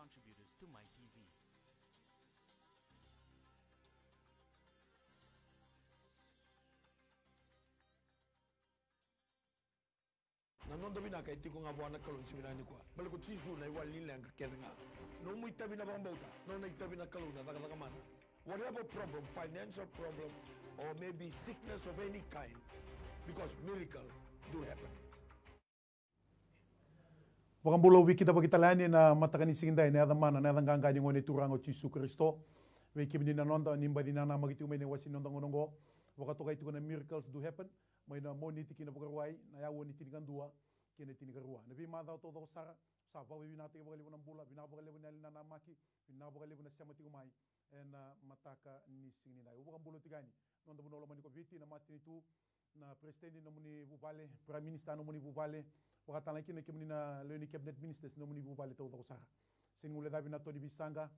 contributors to MyTV. Nanondo bina ka itiko nga bwana kalon siminani kwa bal ko tisu na iwal ni lang kenga no mu itabi na bambauta no na itabi na kaluna daga mana whatever problem, financial problem or maybe sickness of any kind, because miracle do happen. Wakambulo wiki da kita lani na matakani sinda ina mana na nganga ni ngone turango Yesu Kristo wiki ni nonda nimba di nana magitu mene wasi nonda ngonongo wakatoka itu na miracles do happen mai na moni tikina bukarwai na ya woni tinikan dua kene tinika ruwa na bi mada to do sara sa fa wi na te bakali na bula bina bakali na nana maki bina bakali na samati umai na mataka ni singni na wakambulo tigani nonda buno mani ko viti na matini tu na presidente no muni bubale prime minister no muni bubale wakatala kina kemni na leoni cabinet ministers no muni bubale to do sara sin ngule dabi na todi bisanga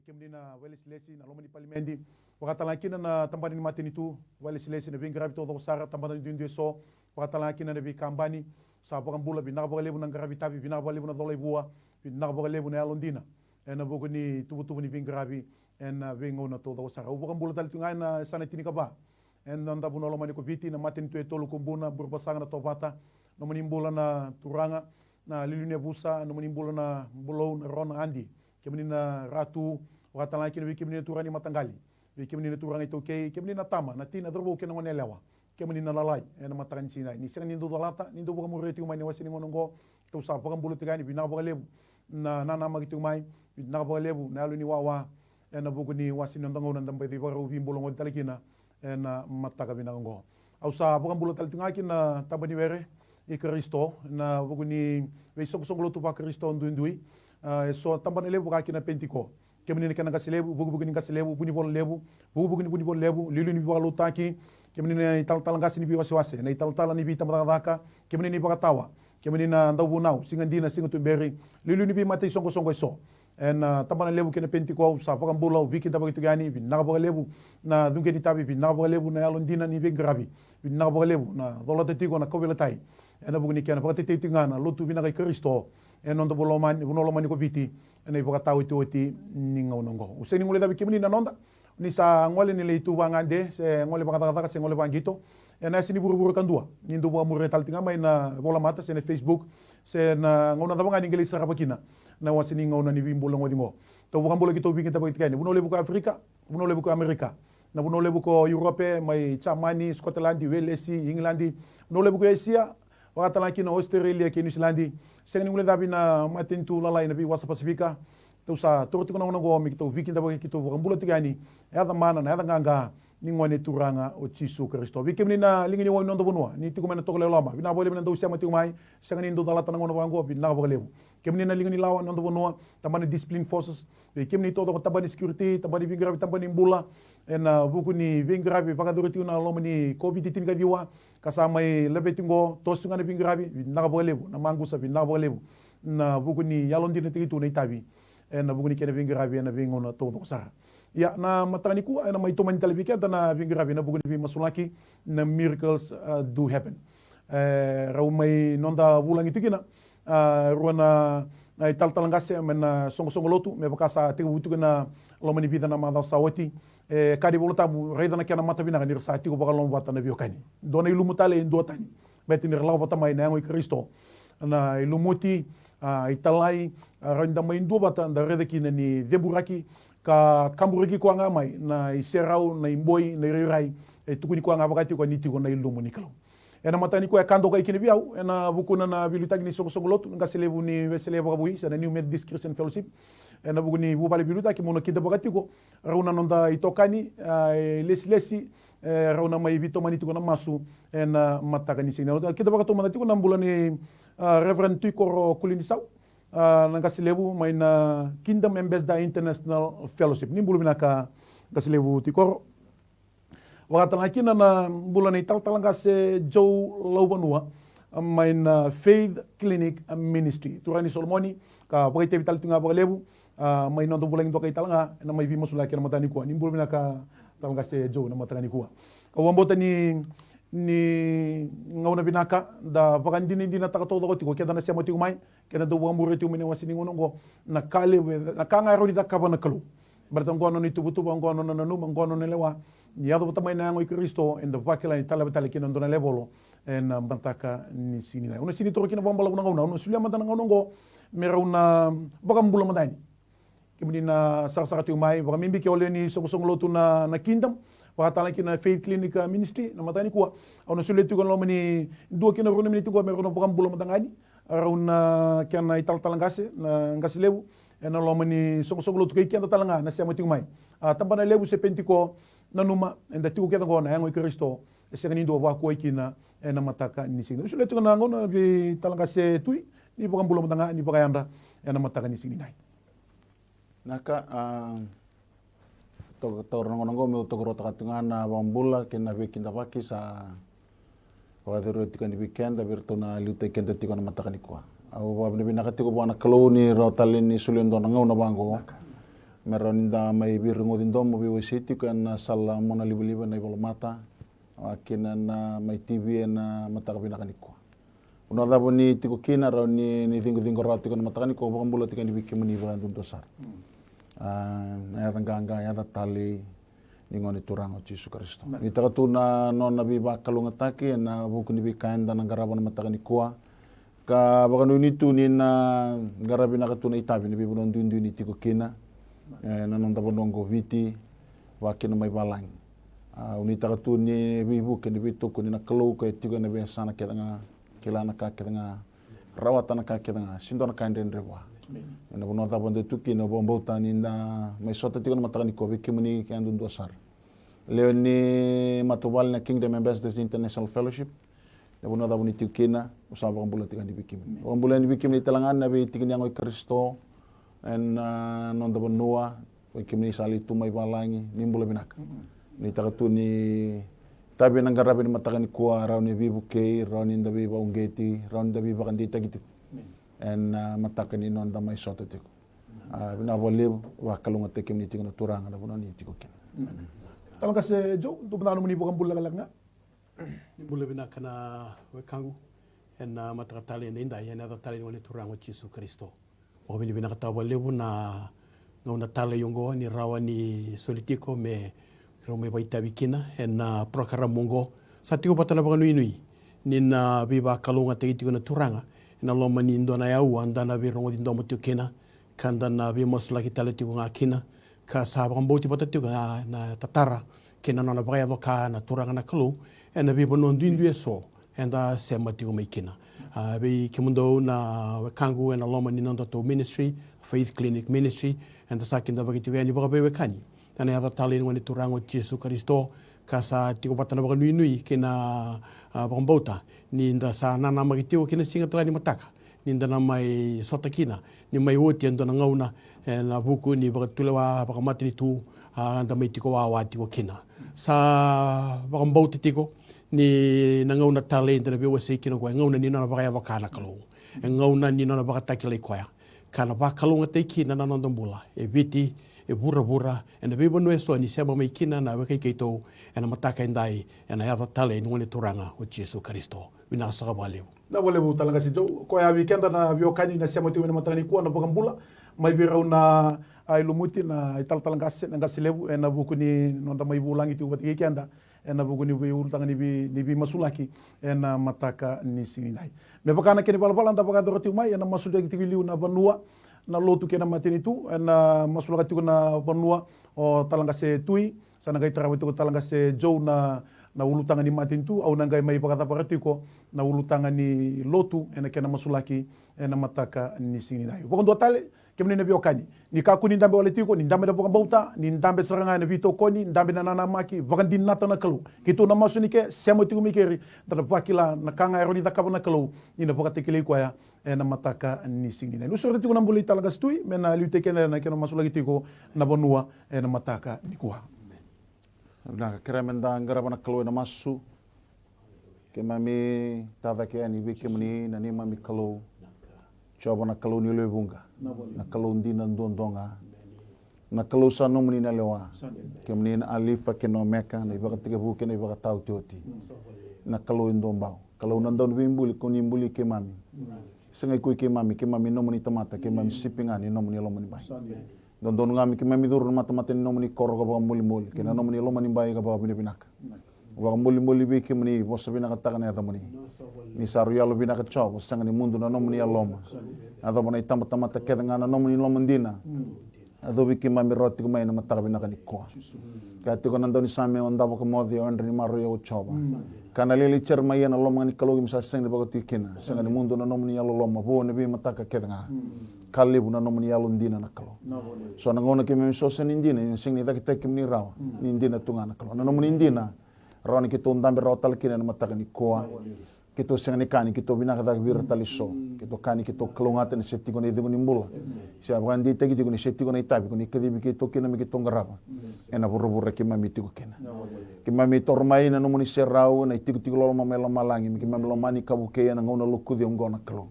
kemni na Weles Lesi na lomani parliamendi wakatala kina na tambani ni matini tu Weles Lesi na bingrabi to do sara tambani dunde so wakatala kina na bi kambani sa bakambula bina bakale na gravitabi bina bakale na dole bua bina bakale na alondina na bogoni tubu ni bingrabi en vengo na to do sara bakambula tal tunga na sanatini ka ba en nanda bunolo mani ko viti na matin tu etolo kumbuna burbasanga na tobata no manimbula na turanga na lilunia busa no manimbula na bulo na ron andi kemni na ratu wakatala kini wiki kemni turani matangali wiki kemni na turanga ito kei kemni na tama na tina drobo kena ngone lewa kemni na lalai en matakan sinai ni sanga nindo dalata nindo buka mureti umai wasini ngonongo to sa buka bulu tigani bina buka lebu na nana magitu umai bina buka lebu na aluni wawa en buku ni wasini ndongo na ndambe di baru bimbulo ngone talikina en mataka binango ausa bukan bulu tal tungaki na tabani were i Kristo na buguni we sok lotu pa Kristo ndui so tambani lebu kaki na pentiko kemni ne kana kasilebu buguni kasilebu buni bol lebu buguni bol lebu lilu ni bolu taki kemni ne tal ngasi ni biwase wase na tal ni bi tamata daka kemni ni bakatawa kemni na ndau bunau singandina singutu beri lilu ni bi mate songo so en tambana lebu kena pentiko sa pakam bulau viki tabagi tugani bin naka lebu na dunge ni tabi bin naka lebu na alondina ni bengrabi bin naka lebu na dolata tiko na kobelatai en buguni kena pakati tingana lutu binaka Kristo en ondo bolomani bunolomani ko viti en iboka tawi tuoti ningo nongo useni ngule tabi kimni na nonda ni sa ngole ni leitu bangande se ngole bakata se ngole bangito en asini buru kandua ni ndo bo mure tal tinga mai na bola mata se na Facebook se na ngona tabanga ni ngeli sarapakina na wasini ngona ni bimbulo ngodingo to bukan bola kito bikin tabaki tikani buno lebu ko Afrika buno lebu ko Amerika na buno lebu ko Europe mai Chamani Scotland Wales England buno lebu ko Asia wakatala kina Australia ki New Zealand sengi ngule dabi na matintu lalai na bi wasa Pasifika to sa to ko ngona go mi kito bikin tabaki kito bukan bola tikani ya da mana na da nganga ni ngone turanga o Yesu Kristo bikimni na lingini wo nondo bunwa ni tiku mena tokole lama bina bole mena do sia mati umai sanga ni ndo dalata ngono bango bina bole kemni na lingini lawa nondo bunwa tamani discipline forces bikimni todo tabani security tabani bingrabi tabani mbula en buku ni bingrabi pakaduriti na lomani covid 19 ka diwa kasama lebetingo tosunga ni bingrabi bina bole na mangusa bina bole na buku ni yalondina tikitu na itabi en buku ni kene bingrabi na bingona todo sara ya na matani ku na mai tomani talibike na bingrabi na buguni bi masulaki na miracles do happen raw mai nonda bulang itu kina ruana ai talangase men songo lotu me bakasa te wutu na lomani bi na mada sawati kadi bolota bu reda na kana mata bina nir sa ti ko bakalon wata na biokani dona ilumutale indotani betinir law bata mai na ngoi Kristo na ilumuti italai randa mai ndo bata nda reda kina ni deburaki ka kamburiki ko anga mai na iserau na imboi na irirai tukuni ko anga wakati ko niti ko na ilumu nikalo ena matani ko kando ka ikini biau ena bukuna na bilutagi ni sogolot nga selebu ni weselebu kabui sa New Methodist Christian Fellowship ena bukuni bubale biluta ki mono kida bakati ko rauna nonda itokani lesi rauna mai vito maniti ko na masu ena mataka ni sina kida bakato manati ko nambulani Reverend Tuikoro Kulinisau nangasilebu may na Kingdom Ambassador International Fellowship ni bulu binaka kasilebu tikor wakatala kina na bulan ital talanga se Joe Laubanua may na Faith Clinic Ministry turani Solomoni ka pakite vital tunga bakalebu may nondo bulan do kay talanga na may vimasula kina matani ko ni bulu binaka talanga se Joe na matani ko kawambota ni ni ngauna binaka da vakandini dina takatoda ko tiko keda na sema tiko mai keda do wambure tiko mene wasini ngono na kale na kanga ro di takaba na kalu berta ngono ni tubutu ngono na nanu ngono ne lewa ya do tamai na ngoi Kristo en do vakila ni tala betale kina ndona lebolo en bantaka ni sini na una sini to kina bombala una ngauna una sulia mata ngauna ngo mera una bakambula madani kemudian sara-sara tiko mai bakamimbi ke ole ni song lotu na kingdom wakatala kina faith clinic ministry na matani kuwa au na sulit tukan lo mani dua kina runa mini tuwa meron pokam bulan matangani arauna kiana ital talangase na ngase lebu na lo mani song lo tukai kiana talanga na siya mati umay tampa na lebu se pentiko na numa enda tuko kita ngona yang Kristo se ngani do wa ko kina na mataka ni sing sulit tukan na ngona bi talangase tui ni pokam bulan matanga ni pakayanda na mataka ni sing nai naka Taurangonongo meu tokoro takatungana bambula kena bikin tapaki sa wakadero tikan dibikin tapi rtona liute kenta tikan matakani kwa au babne binakati ko bana kloni rotalini sulendo ngau na bango meronda mai birungo dindo mo biwe city kan sala mona libu na ibol mata akina na mai tv na mataka binakani kwa uno da boni tiko kina roni ni dingo ratikan matakani ko bambula tikan dibikin mani bandun dosar na tanganga ya tali ningon iturang o Yesus Kristo. Ni takatuna non nabi bakalungataki na buku ni bikain dan garaban matakani kuwa ka bakanu nitu ni na garabi nakatuna itabi ni bibunon dundu ni tiko kina na non tabonongo viti wakina may balang. Uni takatuni bibu kini bitu kuni na kelu ko tiko na biasana kita kilana ka kita rawatan ka kita sindon ka ndren rewa. Na bono ta bonde tuki no bombo tani na mai sota tiko na matakani ko bikimuni kan dun dosar leoni matubal na Kingdom Ambassadors International Fellowship na bono ta boni tikina usaba kan bulan tikan dibikimi on bulan dibikimi talangan na bi tikin yang Kristo en non da bonua bikimi sali tu mai balangi nimbula binaka ni takatu ni tabi nang garabi ni matakani ko araw ni bibuke raw ni ndabi baungeti raw ni ndabi bakandita gitu en matakani non da mai sota tiko bina boleh wakalunga tekem ni tiko na turang ada bono ni tiko ken tama kasi jo do bana muni bokam bulla galanga bulla bina kana wekangu en matakatali en inda en ada tali ni turang o Yesu Kristo o bini bina kata boleh na ngona tali yongo ni rawani solitiko me rome baita bikina en prokara mongo satiko patala banu inui ni na biba kalunga tiko na turanga na lo mani ndona ya u andana bi rongo dindo mo tikena kanda na bi mosla kitale tiko ngakina ka sabra mboti pata tiko na tatara kena na baya doka na turanga na klu ena bi bonon dindu eso enda sema tiko mekina bi kimundo na kangu ena lo mani nanda to ministry faith clinic ministry enda sakinda bagi tiko ni bagabe wekani tana ya tali ngoni turango Yesu Kristo kasa tiko patana baga nui kena bambota ni nda sa nana magitio kina singa tala ni mataka ni nda na mai sota kina ni mai oti ndo na ngauna na buku ni bagatulawa bagamati ni tu anda mai tiko wa tiko kina sa bagambota tiko ni na ngauna tale nda be wasi kina ko ngauna ni na bagaya wakana kalo ngauna ni na bagatakile koya kana bakalunga te kina na ndombula e viti e bura e na bebo no so ni sema mai kina na weke keito e na mataka indai e na yata tale ni ngone turanga o Yesu Kristo bina saka baleu na boleh talanga si jo ko ya weekend na biokani na sema tu na matani kuwa na bokambula mai birau na ai lumuti na ital talanga se na gasilebu e na buku ni nonda mai bulangi tu bati kenda e na buku ni ul tanga ni bi masulaki e na mataka ni sinai me bakana keni balbala nda bakado roti mai e na masulaki tigiliu na banua na lotu kena matini tu na masulaka tu na banua o talanga se tui sana gai trawe tu talanga se jo na ulu tanga ni matini tu au nangai mai pakata paratiko na ulu tanga ni lotu ena kena masulaki ena mataka ni singinai pokon do tale kemni na biokani ni ka kuni ndambe wale tiko ni ndambe da pokon bauta ni ndambe seranga na vito koni ndambe na nana maki vakandi nata na kalu kitu na masunike sema tiko mikeri da pakila na kanga eroni da kabana kalu ni na pokate kile kwa ya ena mataka ni singinai lu sore tiko na mbuli talaga stui mena lute kena na kena masulaki tiko na bonua ena mataka ni kwa na kremenda ngarabana kalu na masu ke mami tada ke ani wiki mani na ni mami kalu coba na kalu ni lebunga na kalu ndina ndondonga na kalu sanu mani na lewa ke mani na alifa ke no meka na ibaka tiga buke na ibaka tau tioti na kalau indombao kalau nandon wimbuli kunimbuli ke mami sengai kui ke mami nomoni tamata ke mami sipingani nomoni lomoni bai don ngami ke mami dur mata nomoni korgo ba muli ke nomoni lomoni bai ga ba binaka wa muli be ke mani bosa binaka takana ya tamani ni saru yalo binaka chobo sanga ni mundu na nomoni loma ado bana tamata ke ngana nomoni lomondina ado biki mami roti kumai na mataka binaka ni koa kati ko nandoni same onda ba ko modi ondri ni maru yo choba kana lili cerma yana loma ni kalogi misa seng ba ko tikina sanga ni mundu na nomni yalo loma bo ne bi mataka kedanga kalibu na nomni yalo ndina na kalo so na ngona ke memi so sen ndina ni sing ni takita kim ni rawa ni ndina tunga na kalo na nomni ndina roni ke to ndambe rotal kina na mataka ni koa kito senga ni kani kito binaka tak vir taliso kito kani kito kalungata ni seti ko ni digo ni mbula sia brandi tegi digo ni seti ko ni tabi ko ni kedibi kito kina mi kito ngaraba ena burubura ki mami tigo kina ki mami tormai na nomuni serau na tigo tigo lo mama malangi mi ki mami lo mani kabuke na ngona luku di ngona kalo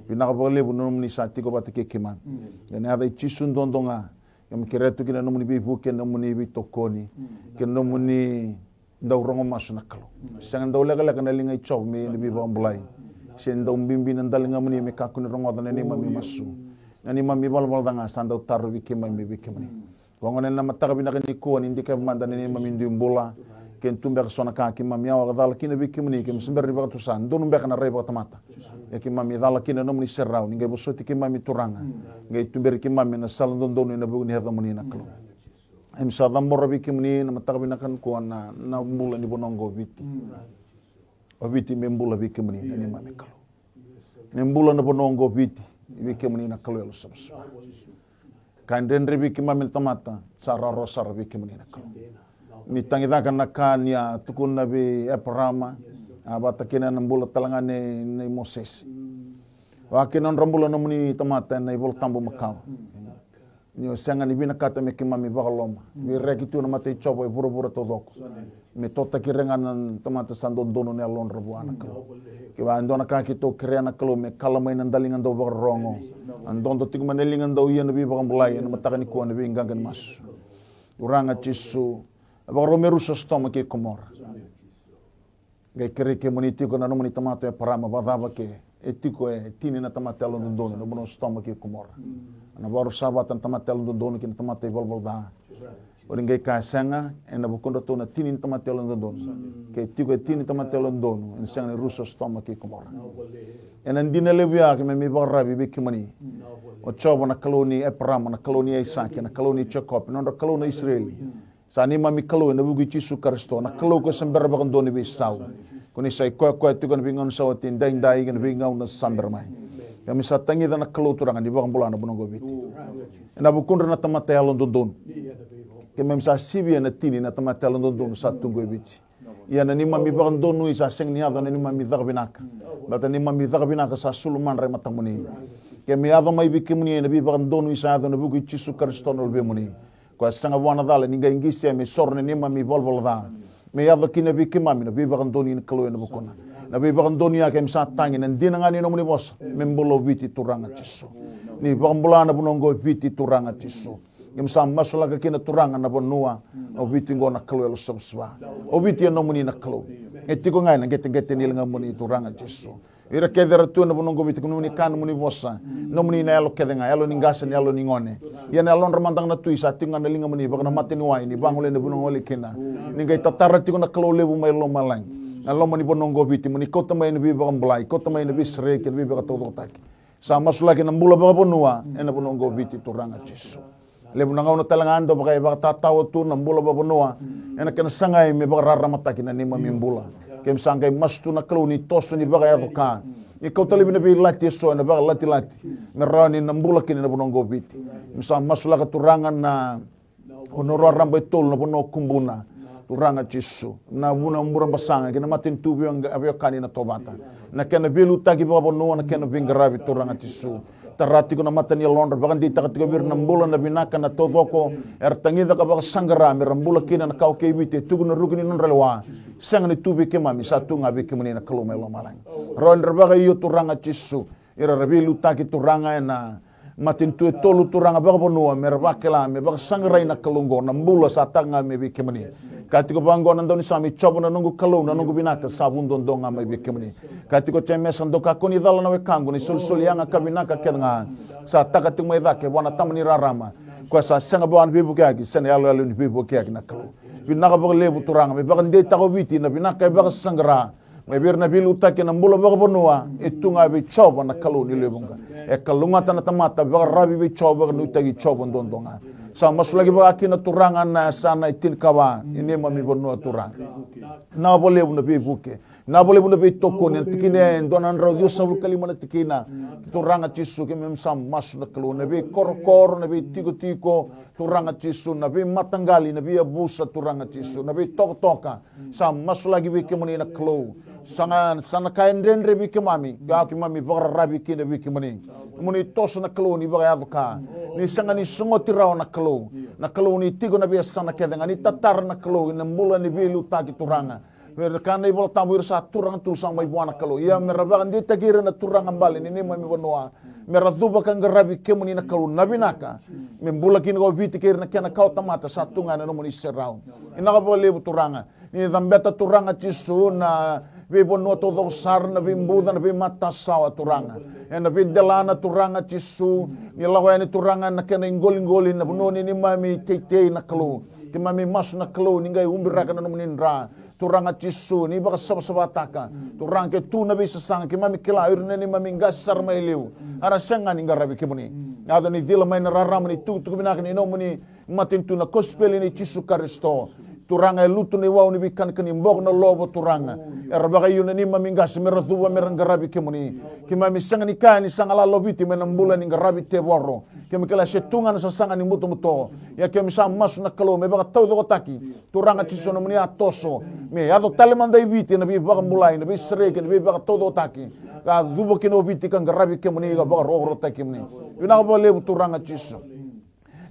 binaka bole bu nomuni sa tigo batike ki mami ena ada chisun dondonga yam kiretu kina nomuni bibu ken nomuni bi tokoni ken nomuni ndau rongo masu na kalo sanga ndau lega na linga ichop me ni biba mbulai sen ndau mbimbi na ndalinga muni me kakuni rongo da ni mami masu na ni mami bal danga sandau taru bike mami bike muni ngone na mataka binaka ni ko ni ndika manda ni mami ndu mbula ken tumbe sona ka ki mami awa dal kina bike muni ke msimber riba tu san ndonu be kana reba tamata ya ki mami dal kina no muni serrau ni ngai bosoti ki mami turanga ngai tumber ki mami na sal ndonu na bu ni hada muni na kalo emsa dambora bike muni na mataka binaka ko na mbula ni bonongo viti viti membula bike muni na ni mami kalo membula na bonongo viti bike muni na kalo lo sabsa kandendre bike mami tamata sararo sar bike muni na kalo mi tangida kana kanya tukun nabi Abraham abata kena nambula talangane nei Moses wa kena rambula namuni tamata nei bol tambo makau nyo sanga ni bina kata me kimami bagaloma mi reki tu na mate chobo e buru todoko me tota kirenga nan tamata sando dono ne alon rabuana kalo ki wa andona ka ki to kirena kalo me kalama ina ndalinga ndo barongo andon do tigma nelinga ndo yena bi bagambulai na mataka ni ko na bi ngangan mas uranga chisu bagaro so stoma ke komora gai kere ke moniti ko na no monita mato e parama badava ke etiko e tini na tamata alon dono no bono stoma ke komora na baru sabat tamata alon dono ke tamata e volvol da oringai ka sanga e na bukondo to na tini tamata alon dono ke etiko e tini tamata alon dono en sanga russo stoma ke komora en andina lebia ke me barabi be kimani o chobo na koloni e parama na koloni e sanke na koloni Jacob na koloni Israeli sani mami kalau na bugi Yesu Kristo na kalau ko samber ba kondo ni bisau kuni sai ko tu kan bingon sa tin dai kan bingon na samber mai kami sa tangi na kalau turangan di bang bulana bunong gobit na bukun na tamata alon dondon kami sa sibia na tini na tamata alon dondon sa tunggo bit ya na ni mami ba kondo nu isa seng ni adon ni mami darbinaka bata ni mami darbinaka sa suluman re matamuni kami adon mai bikimuni na bi ba kondo nu isa adon na bugi Yesu Kristo no be muni ko sanga wana dala ninga ingisi me sorne ni mami volvol da me yado kina bi kimami no bi bagandoni ni kalo na bukona na bi bagandoni ya kem sa tangi nan dinangani no muni bos membolo viti turanga Yesu ni bagambulana bunongo viti turanga Yesu kem sa masula ka kina turanga na bonua o viti ngona kalo lo sabswa o viti no muni na kalo etiko ngai na gete ni lenga muni turanga Yesu ira kedera tu na bonongo viti kuno ni kan muni bosa no muni na elo kedenga elo ningasa ni elo ningone ya na alon ramandang na tu isa tinga na linga muni bakna matini wai ni bangule na bonongo le kena ningai tatara tiko na kalo lebu mai lo malang na lo muni bonongo viti muni kota mai ni bi bakam blai kota mai ni bi sre ke bi bakato tak sama sulaki na mbula ba bonua ena bonongo viti turanga Yesu lebu na ngau na talangando bakai bakatawo tu na mbula ba bonua ena kana sangai me bakarara mataki na ni mami mbula kem sangai mastu na kalo ni tosu ni baga yaduka ni kau talibi na bi lati so na baga lati merani na mbula kini na bonongo viti misa masula ka turangan na honoro rambai tol na bono kumbuna turanga Yesu na buna mburang basanga kina matin tubi ang abyo kani na tobata na kena bilu tagi baga bono na kena bingarabi turanga Yesu tarati ko na mata ni londra bagan di takati ko bir nambula na binaka na todoko ertangida ka baga sangara mirambula kina na kau kebite tugu na rugni non relwa sang ni tubi ke mami satu ngabi ke menina kalomelo malang ron baga iyo turanga Yesu ira rabilu taki turanga na matin tu tolu turanga baka bonua merbakela me baka sangrai na kalungo na mbula sa tanga me bikemani katiko bango na ndoni sami chobo na nungu kalu na nungu binaka sabun dondonga me bikemani katiko chemes ndoka koni dala na wekangu ni sul yanga kabinaka kedanga sa takating me dake wana tamani rarama kwa sa sanga bon bibu kaki sene alu ni bibu kaki na kalu binaka baka lebu turanga me baka ndeta ko witi na binaka baka sangra Mebir na bilu taki na mbula baka bonua itunga bi choba na kalu ni lebunga kalunga tana tamata baka rabi bi choba nu tagi choba ndondonga sa masulagi baka kina turanga na sana itin kawa ini mami bonua turanga na bole buna bi buke na bole buna bi toko ni tikine ndona nro dio sa kali mana tikina turanga chisu ke mem sam mas na kalu na bi kor na bi tiko turanga chisu na bi matangali na bi abusa turanga chisu na bi toka sa masulagi bi kemuni na kalu sana kain rendre bi kemami ga kemami baka rabi kina bi kemuni muni tos na kalu ni baka yaduka ni sanga ni sungoti raw na kalu ni tigo na bi sana kedenga ni tatar na kalu na mula ni bi lu taki turanga Mereka ni bola tamu irsa turang tu sang mai buana kalu ya meraba ndi tagire na turang ambali ni mami bonua meraduba kan garabi kemuni na kalu nabinaka membula kini go viti kir na kena kau tamata satunga na nomoni serau ina ka bole turanga ni dambeta turanga chisu na vi bonua todo sar na vi mbuda na vi mata sawa turanga na vi delana turanga chisu ni lawa ni turanga na kena ingolingoli na bononi ni mami tete na kalu ke mami mas na kalu ni ngai umbira kana nomoni ndra turanga chisu ni baka sabataka turang ke tu nabi sesang ke mami kila urne ni mami gasar mai liu ara senga ni ngarabi ke muni ada ni dila mai na raram ni tu binak ni no muni matin tu na gospel ni chisu Kristo turanga lutu ni wau ni bikan kani mbok na lobo turanga baka yuna ni mami gas meratuwa merang ngarabi ke muni ke mami senga ni kani sangala lobiti menambula ni ngarabi te woro ke mikala setungan sasanga ni muto ya ke misam mas na kalo me baka tau do taki turanga chisu no muni atoso me ado taleman dai viti na bi baka mulai na bi sreke na bi baka todo taki ka dubo kino viti kan garabi ke muni ga baka ro taki muni ina bo le turanga chisu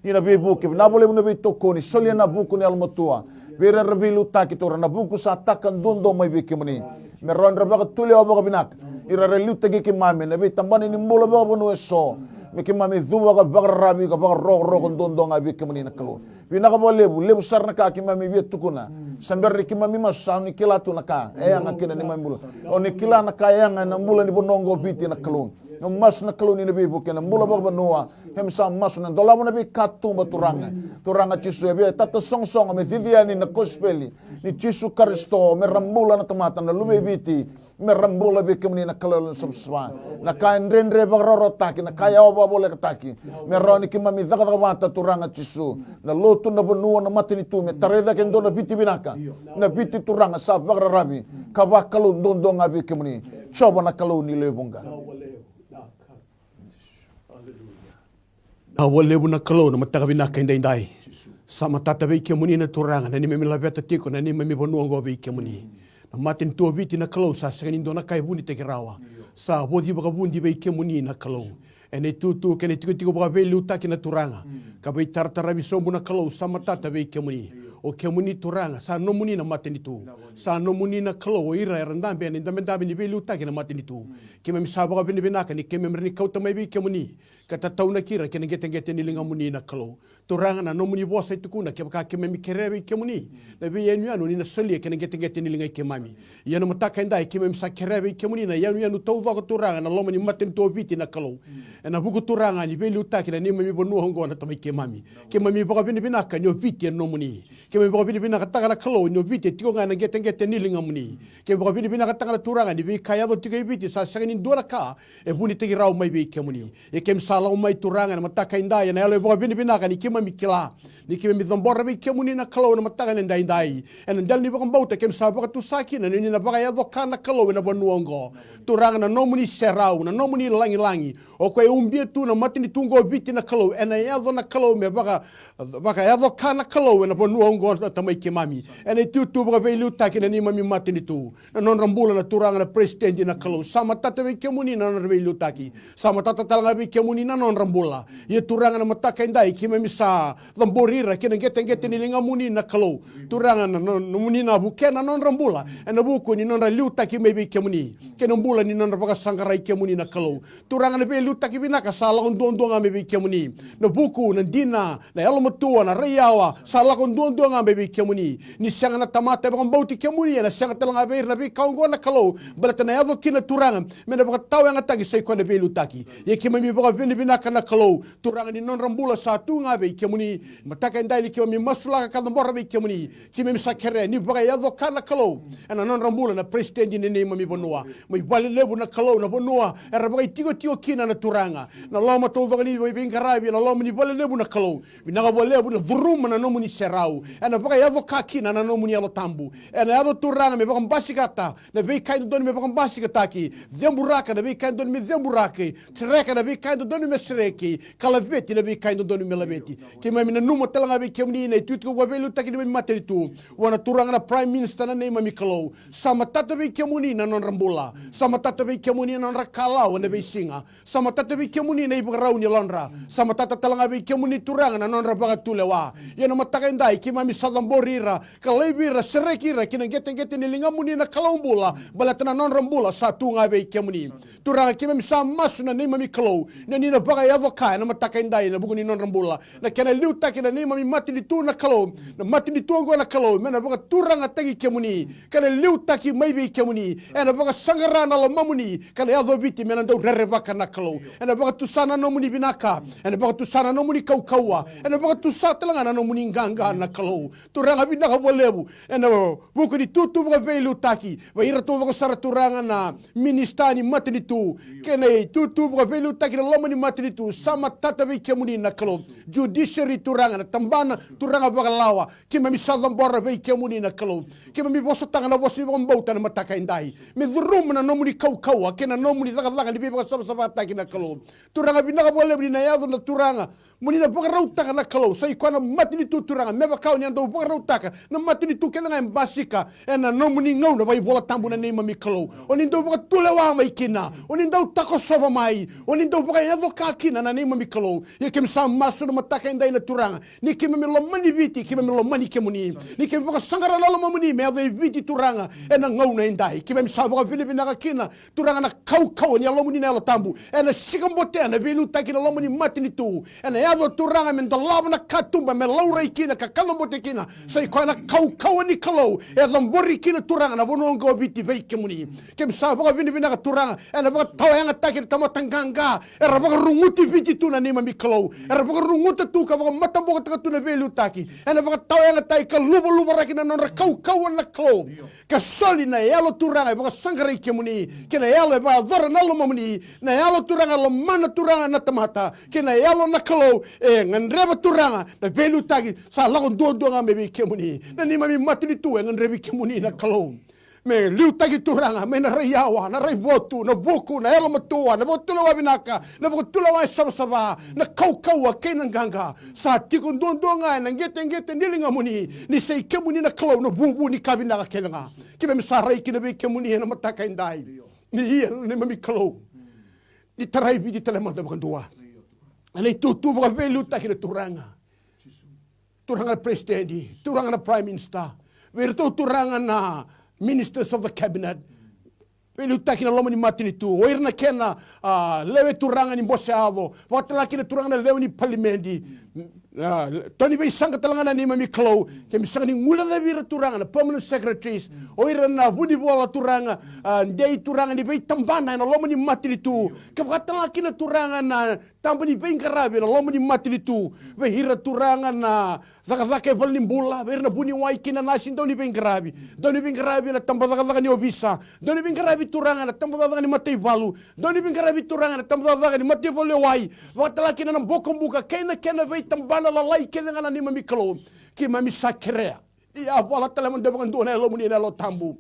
ina bi buke na bo le na bi toko ni solia na buku ni almotua bere rebilu taki turana buku sa takan dondo mai bi ke muni me ron baka tule baka binak ira relu tagi ke mame na bi tambani ni mbola baka bonu eso me ke mame duba ka baka rabi ka baka ro dondo ngabi ke muni na kalo bina ka bo lebu sarna ka ke mame bi tukuna samber ki mami masa ni kila tu naka yang akina ni mambula oni kila naka yang na mbula ni bonongo biti na kalun no mas na kalun ni bibu kena mbula ba banua hem sa mas na dola mo na bi katu turanga chisu be tata song me viviani na kospeli ni chisu Kristo me rambula na tamata na lube biti me rambula be kemni na kalun subswa na kain rendre ba rorotaki na kaya ba bole kataki me roni ki mami zakata turanga chisu na lotu na bonua na matini tu me tareda ken do na biti binaka na biti turanga sa bagra rabi kabakalu dondo ngabi kemni choba na kalu ni lebunga wale buna kalu na mataka binaka indai sama tata be kemuni na turanga na ni memi labeta tiko na ni memi bonuango be kemuni na matin tu biti na kalu sa sekani do na kai buni te kirawa sa bodi baka bundi be kemuni na kalu ene tu kene tiko baka be luta kina turanga ka be tartara bi sombu na kalu sama tata be kemuni o kemuni turanga sa no muni na matini tu sa no muni na kalo ira randambe ni ndambe ni be luta kina matini tu keme misaba ka bini binaka ni keme mrni kauta mai be kemuni kata tauna kira kene gete ni linga muni na kalo turanga na no muni bosa itukuna ke baka keme mikerebe kemuni na be yenu anu ni na solie kene gete ni linga kemami yanu mataka ndai keme msa kerebe kemuni na yanu tauva ko turanga na lomani matini to biti na kalo na buku turanga ni be luta kina ni mami bonu hongo na tamai kemami kemami baka bini binaka ni biti no muni keme baka bini binaka taka na kalo ni biti tiko ngana gete ni linga muni keme baka bini binaka taka na turanga ni be kaya do tiko biti sa sangani dora ka e buni tiki rau mai be kemuni e kem sala mai turanga na mataka indai na elo baka bini binaka ni kema mikila ni kema mi dambora be kemuni na kalo na mataka na indai en dal ni baka bauta kem sa baka tu saki na ni na baka ya do kana kalo na bonu hongo turanga na no muni serau na no muni langi o ko umbie tu na matini tungo biti na kalo ena ya do na kalo me baka ya do kana kalo na bonu hongo tamai kemami ena tu baka be luta kina ni mami matini tu na non rambula na turanga na president na kalo sama tata be kemuni na be luta ki sama tata talanga be kemuni na non rambula ye turanga na mataka indai ki misa lamborira ki ngete ni linga muni na kalau turanga na muni na bukena non rambula na buku ni non liuta ki mebi ke muni ke nambula ni non baka sangarai ke muni na kalau turanga na be liuta ki binaka sala kon don mebi ke muni na buku na dina na elmatua na riawa sala kon don mebi ke muni ni sanga na tamata baka bauti ke muni na sanga talanga be na be kaungo na kalau balata na yado ki na turanga me na baka tau nga tagi sai ko na be lutaki ye ki mami baka bini binaka na kalau turanga ni non rambula sa tu nga be ke muni mataka indai li ki mami masula ka mbora be ke muni ki mami sakere ni baka yado kana kalau ana non rambula na president ni ni mami bonua mai bali lebu na kalau na bonua era baka tigo kina na turanga na loma to vani be bingarabi na loma ni bali lebu na kalau binaga bole lebu na vuruma na nomu ni serau ana baka yado kina na nomu ni alo tambu ana yado turanga me baka basikata na be kain don me baka basikata ki demburaka na be kain don me demburake treka na be kain don me sreki kalabeti na be kain don me labeti ki mami na numa talanga be kemni na tutu ko velu taki me materitu wana turanga na prime minister na nei mami kalau sama tata be kemuni na non rambula sama tata be kemuni na non rakala wana be singa sama tata be kemuni na ibu rauni lonra sama tata talanga be kemuni turanga na non rabaga tulewa yana mataka indai ki mami sadamborira kalebira serekira kina gete ni lingamuni na kalaumbula balatana non rambula satu nga be kemuni turanga ki mami samasu na nei mami kalau na ni na baga yadoka na mataka indai na buguni non rambula na kana liuta kina nei mami mati ni tu na kalau na mati ni tuango na kalau mena baga turanga tagi kemuni kana liuta ki mai be kemuni ena baga sangara na lo mamuni kana yado biti mena ndau rerebaka na kalau ena baga tusana no muni binaka ena baga tusana no muni kaukaua ena baga tusatanga na no muni nganga na kalau turanga binaka bolebu ena buku di tutu baga velu taki va ira to baga sara turanga na ministani matini tu kene tutu baga velu taki na lo muni matini tu sama tata be kemuni na kalau judiciary turanga na tambana turanga baga lawa kima misadam bora be kemuni na kalau kima mi bosa tanga na bosi baga mbauta na mataka indai me dhurum na no muni kaukaua kena no muni daga ni baga saba taki na kalau turanga binaka bolebu na yado na turanga muni na baga rautaka na kalau sai kwana matini tu turanga meba kau ni ando baga rautaka na matini tu kena ngai basika ena no muni ngau na vai bola tambu na nei mami kalau oni ndo baga tulewa mai kina oni ndo tako soba mai oni ndo baga yado ka kina na nei mami kalau ye kem sa masu na mataka indai na turanga ni kem mi lo mani viti kem mi lo mani kemuni ni kem baga sangara na lo mamuni me ado viti turanga ena ngau na indai kem mi sa baga filipina ka kina turanga na kau ni lo muni na lo tambu ena sigambote na velu taki na lo muni matini tu ena yado turanga men dalaba na katumba me laura ikina ka kalambote kina sai ko na kau ni kalau e lambori kina turanga na bonongo viti ve kemuni kem sa baga vinibina ka turanga ena baga tawanga taki tamatanganga era baga runguti viti tu na ni mami kalau era baga runguta tu ka baga matambo ka tu na velu taki ena baga tawanga tai ka lubo rakina non kau na kalau ka soli na yalo turanga baga sangara kemuni kena yalo ba dora na lo mamuni na yalo turanga lo mana turanga na tamata kena yalo na kalau e nganreba turanga na velu taki sa lagon do me kemuni na ni mami matini tu nganrebi kemuni na kalau me liu taki turanga me na rayawa na raibotu na buku na yalo matua na botulawa binaka na botulawa sabasaba na kau kena ganga sa tikun donga na ngete nilinga muni ni sei kemuni na kalau na bubu ni kabina kenanga kibe misarai kina be kemuni na mataka indai ni ia ni mami kalau di tarai di telemanda bakandua ana tutu baga velu taki na turanga presidenti turanga na prime minister verto turanga na ministers of the cabinet velu taki na lomani matini tu oirna kena lewe turanga ni boseado watala kina turanga na lewe ni parliamenti Tony bay sanga talanga ni mami kalau kemi sanga ni ngula da vira turanga na permanent secretaries oira na budi bola turanga ndei turanga ni bay tambana na lomani matini tu kapatala kina turanga na tambani bay ngarabi na lomani matini tu ve hira turanga na zaka balni bola ver na buni wai kina nasin doni bay ngarabi na tambada ni obisa doni bay ngarabi turanga na tambada ni matei valu doni bay ngarabi turanga na tambada ni matei vole wai watala kina na bokombuka kena bay tambana lalai kena ngana ni mami kalau ki mami sakrea ia bola teleman de bangan dona lo muni lo tambu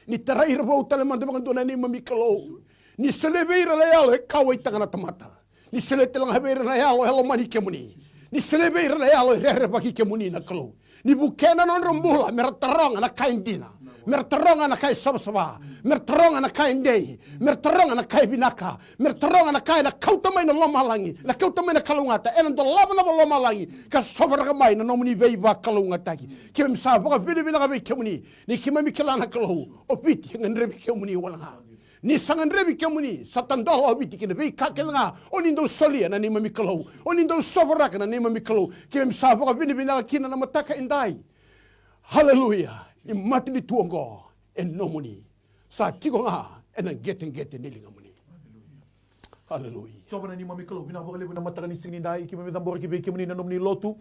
ni terair bo teleman de bangan dona ni mami kalau ni selebeira la yalo kawai tangana tamata ni seletelang habeira la yalo hello mani kemuni ni selebeira la yalo rere baki kemuni na kalau ni bukena non rombula mera terang na kaindina mer taronga na kai sabsaba mer taronga na kai ndei mer taronga na kai binaka mer taronga na kai na kauta mai na lomalangi na kauta mai na kalungata ena do lava na lomalangi ka sobra mai na nomuni vei ba kalungata ki me sa ba vini vina ga kemuni ni ki mami kelana kalu o piti ngendre kemuni wala ni sangan rebi kemuni satan dola obiti kina vei kakelanga onindo solia na ni mami kalu onindo sobra na ni mami kalu ki me sa ba vini vina kina na mataka indai hallelujah i mati di tuongo en nomuni sa tiko nga en getting nilinga muni hallelujah soba na ni mami kalu bina bogale bina mataka ni singni dai ki mami tambor ki be ki muni na nomuni lotu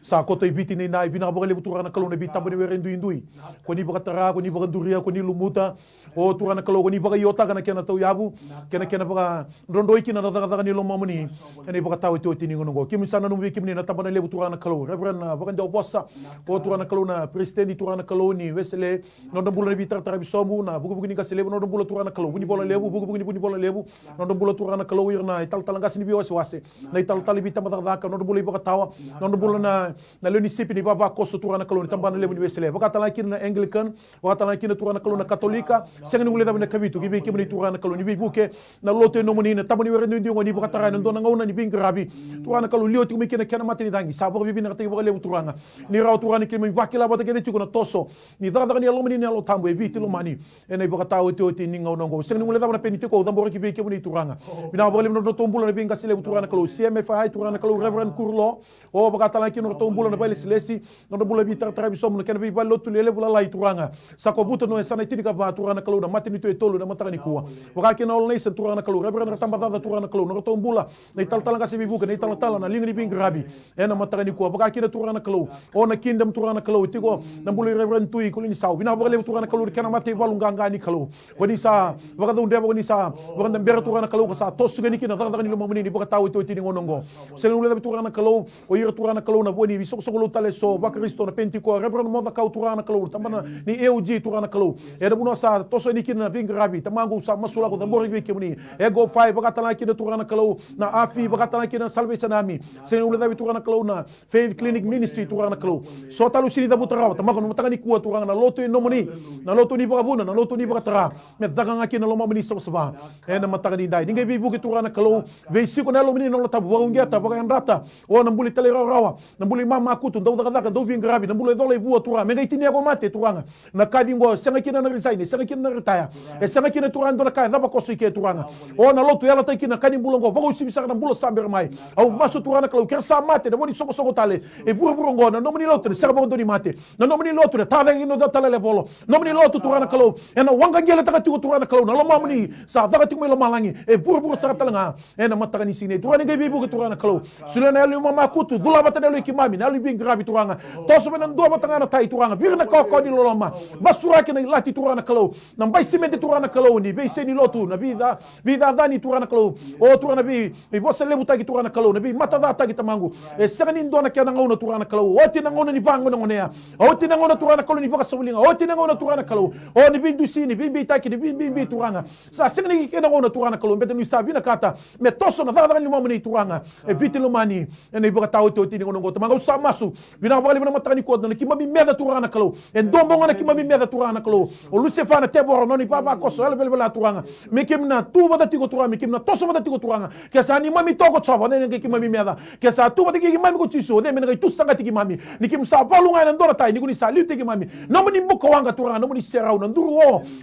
sa koto ibiti ni nai bina bogale turana kalu na bita bani were indui ko ni bakatara ko ni bakanduria ko ni lumuta o turana kalu ko ni bakayota kana kena tau yabu kena baka rondoi kina na daga ni loma muni ene bakataw to tini ngono ki misana no wiki muni na tabana lebu turana kalu reverend bakanda oposa ko turana kalu na president di turana kalu ni wesele no bulo na bita tara bisomu na bugu ni kaselebu no bulo turana kalu buni bola lebu bugu ni bola lebu no bulo turana kalu irna ital talangasi ni biwase wase na ital talibita madaka no bulo bakatawa no bulo na leni sipi ni baba koso turana kalu ni tambana lebu ni wesele bakatala kina na Anglican bakatala kina turana kalu na Katolika sengi ngule dabna kabitu gibi kimni turana kalu ni bibuke na lote no moni na tabani were ndi ngoni bakatara na ndona ngauna ni bingrabi turana kalu lioti kumi kena matini dangi sabo bibi na kati lebu turana ni raw turana kimi bakila bata kede tiko na toso ni daga ni alomani ni alotambo eviti lo mani ene bakatawo te ni ngauna ngo sengi ngule dabna peniti ko damboro kimi kimni turana bina bole no tombulo na binga sile turana kalu CMFI turana kalu Reverend Kurlo o bakatala kino tombulo na bale silesi no bulo bi tarabi somo kena bi ballo tulele bula lai turanga sakobuto no sana tinika ba turana kalu na matini to etolo na mataka ni kuwa wakaki na all nation turana kalu Reverend tambada turana kalu no tombula na italtala ngasi bibuka na italtala na lingi bingi rabi ena mataka ni kuwa wakaki na turana kalu o na kingdom turana kalu tiko na bulo Reverend tui kulini saw bina bole turana kalu kena mate balunganga ni kalu wadi sa wakado ndebo ni sa wakanda mbere turana kalu sa tosu gani kina daga ni lo mamuni ni bakatawo to tini ngonongo selu le turana kalu o ira turana kalu na boni bi sokolo tale so ba Kristo na pentiko Reverend moda kau turana kalu tambana ni EUG turana kalu e da buno sa toso ni kina bingi rabi tamangu sa masula ko dambori bi kemuni e go 5 bakatala kina turana kalu na afi bakatala kina Salvation Army selu le turana kalu na Faith Clinic Ministry turana kalu so talu sini da butara tamako no mataka ni kuwa turana na loto no moni na loto ni bakabuna na loto ni bakatara me daga ngaki na lo mamuni sabsaba e na mataka ni dai ninge bi buki turana kalu ve siko na lo mini no tabu wangeta baka andata o na mbuli tele rawa na mbuli mama kutu ndo daga do vingi rabi na mbuli dole bua turana me gaitini ko mate turana na kadingo senga kina na resign senga kina na retire e senga kina turana ndo kai daba koso ike turana o na loto yala tai kina kadi mbulongo bako sibisa na mbulo samber mai au maso turana kalu kersa mate da boni soko tale e buru ngo na nomini loto ne serba ndo ni mate na nomini loto ne tada ino da tale le bolo nomini loto turana kalu e na wanga ngela taka tu turana kalu na lo mamuni sa daga tu lo malangi e buru sa talanga e na mataka ni sine turana ngai bibu ke turana kalu sule na lu mama kutu dula bata de lu kimami na lu bingi rabi turana toso bena ndo bata na tai turana birna ko ni loloma basura ke na lati turana kalu na mbai simente turana kalu ni be seni lotu na vida dani turana kalu o turana bi bosa lebu tagi turana kalu na bi mata da tagi tamangu e sagani ndo na kana ngona turana kalu o tina ngona ni bango na ngona o tina ngona turana kalu ni baka sobulinga o tina ngona turana kalu o ni bindu sini bimbi taki ni bimbi turana sa sagani ke na ngona turana kalu mbete ni sabi na kata me toso na daga ni mamuni turana e biti lomani ene baka tawo to tini ngona ngota manga sa masu bina bali bina matani ko na kimami meda turana kalu e ndombo ngona kimami meda turana kalu o lusefana teboro no ni baba koso ele bela turana me kimna tu bada tigo turana me kimna toso bada tigo turana ke sa ni mami toko chava ne ke kimami meda ke sa tu bada ki mami ko chiso de me ngai tu sanga tiki mami ni kim sa balunga na ndora tai ni kuni sa liu tiki mami no mani mbuko wanga turana no mani serau na nduru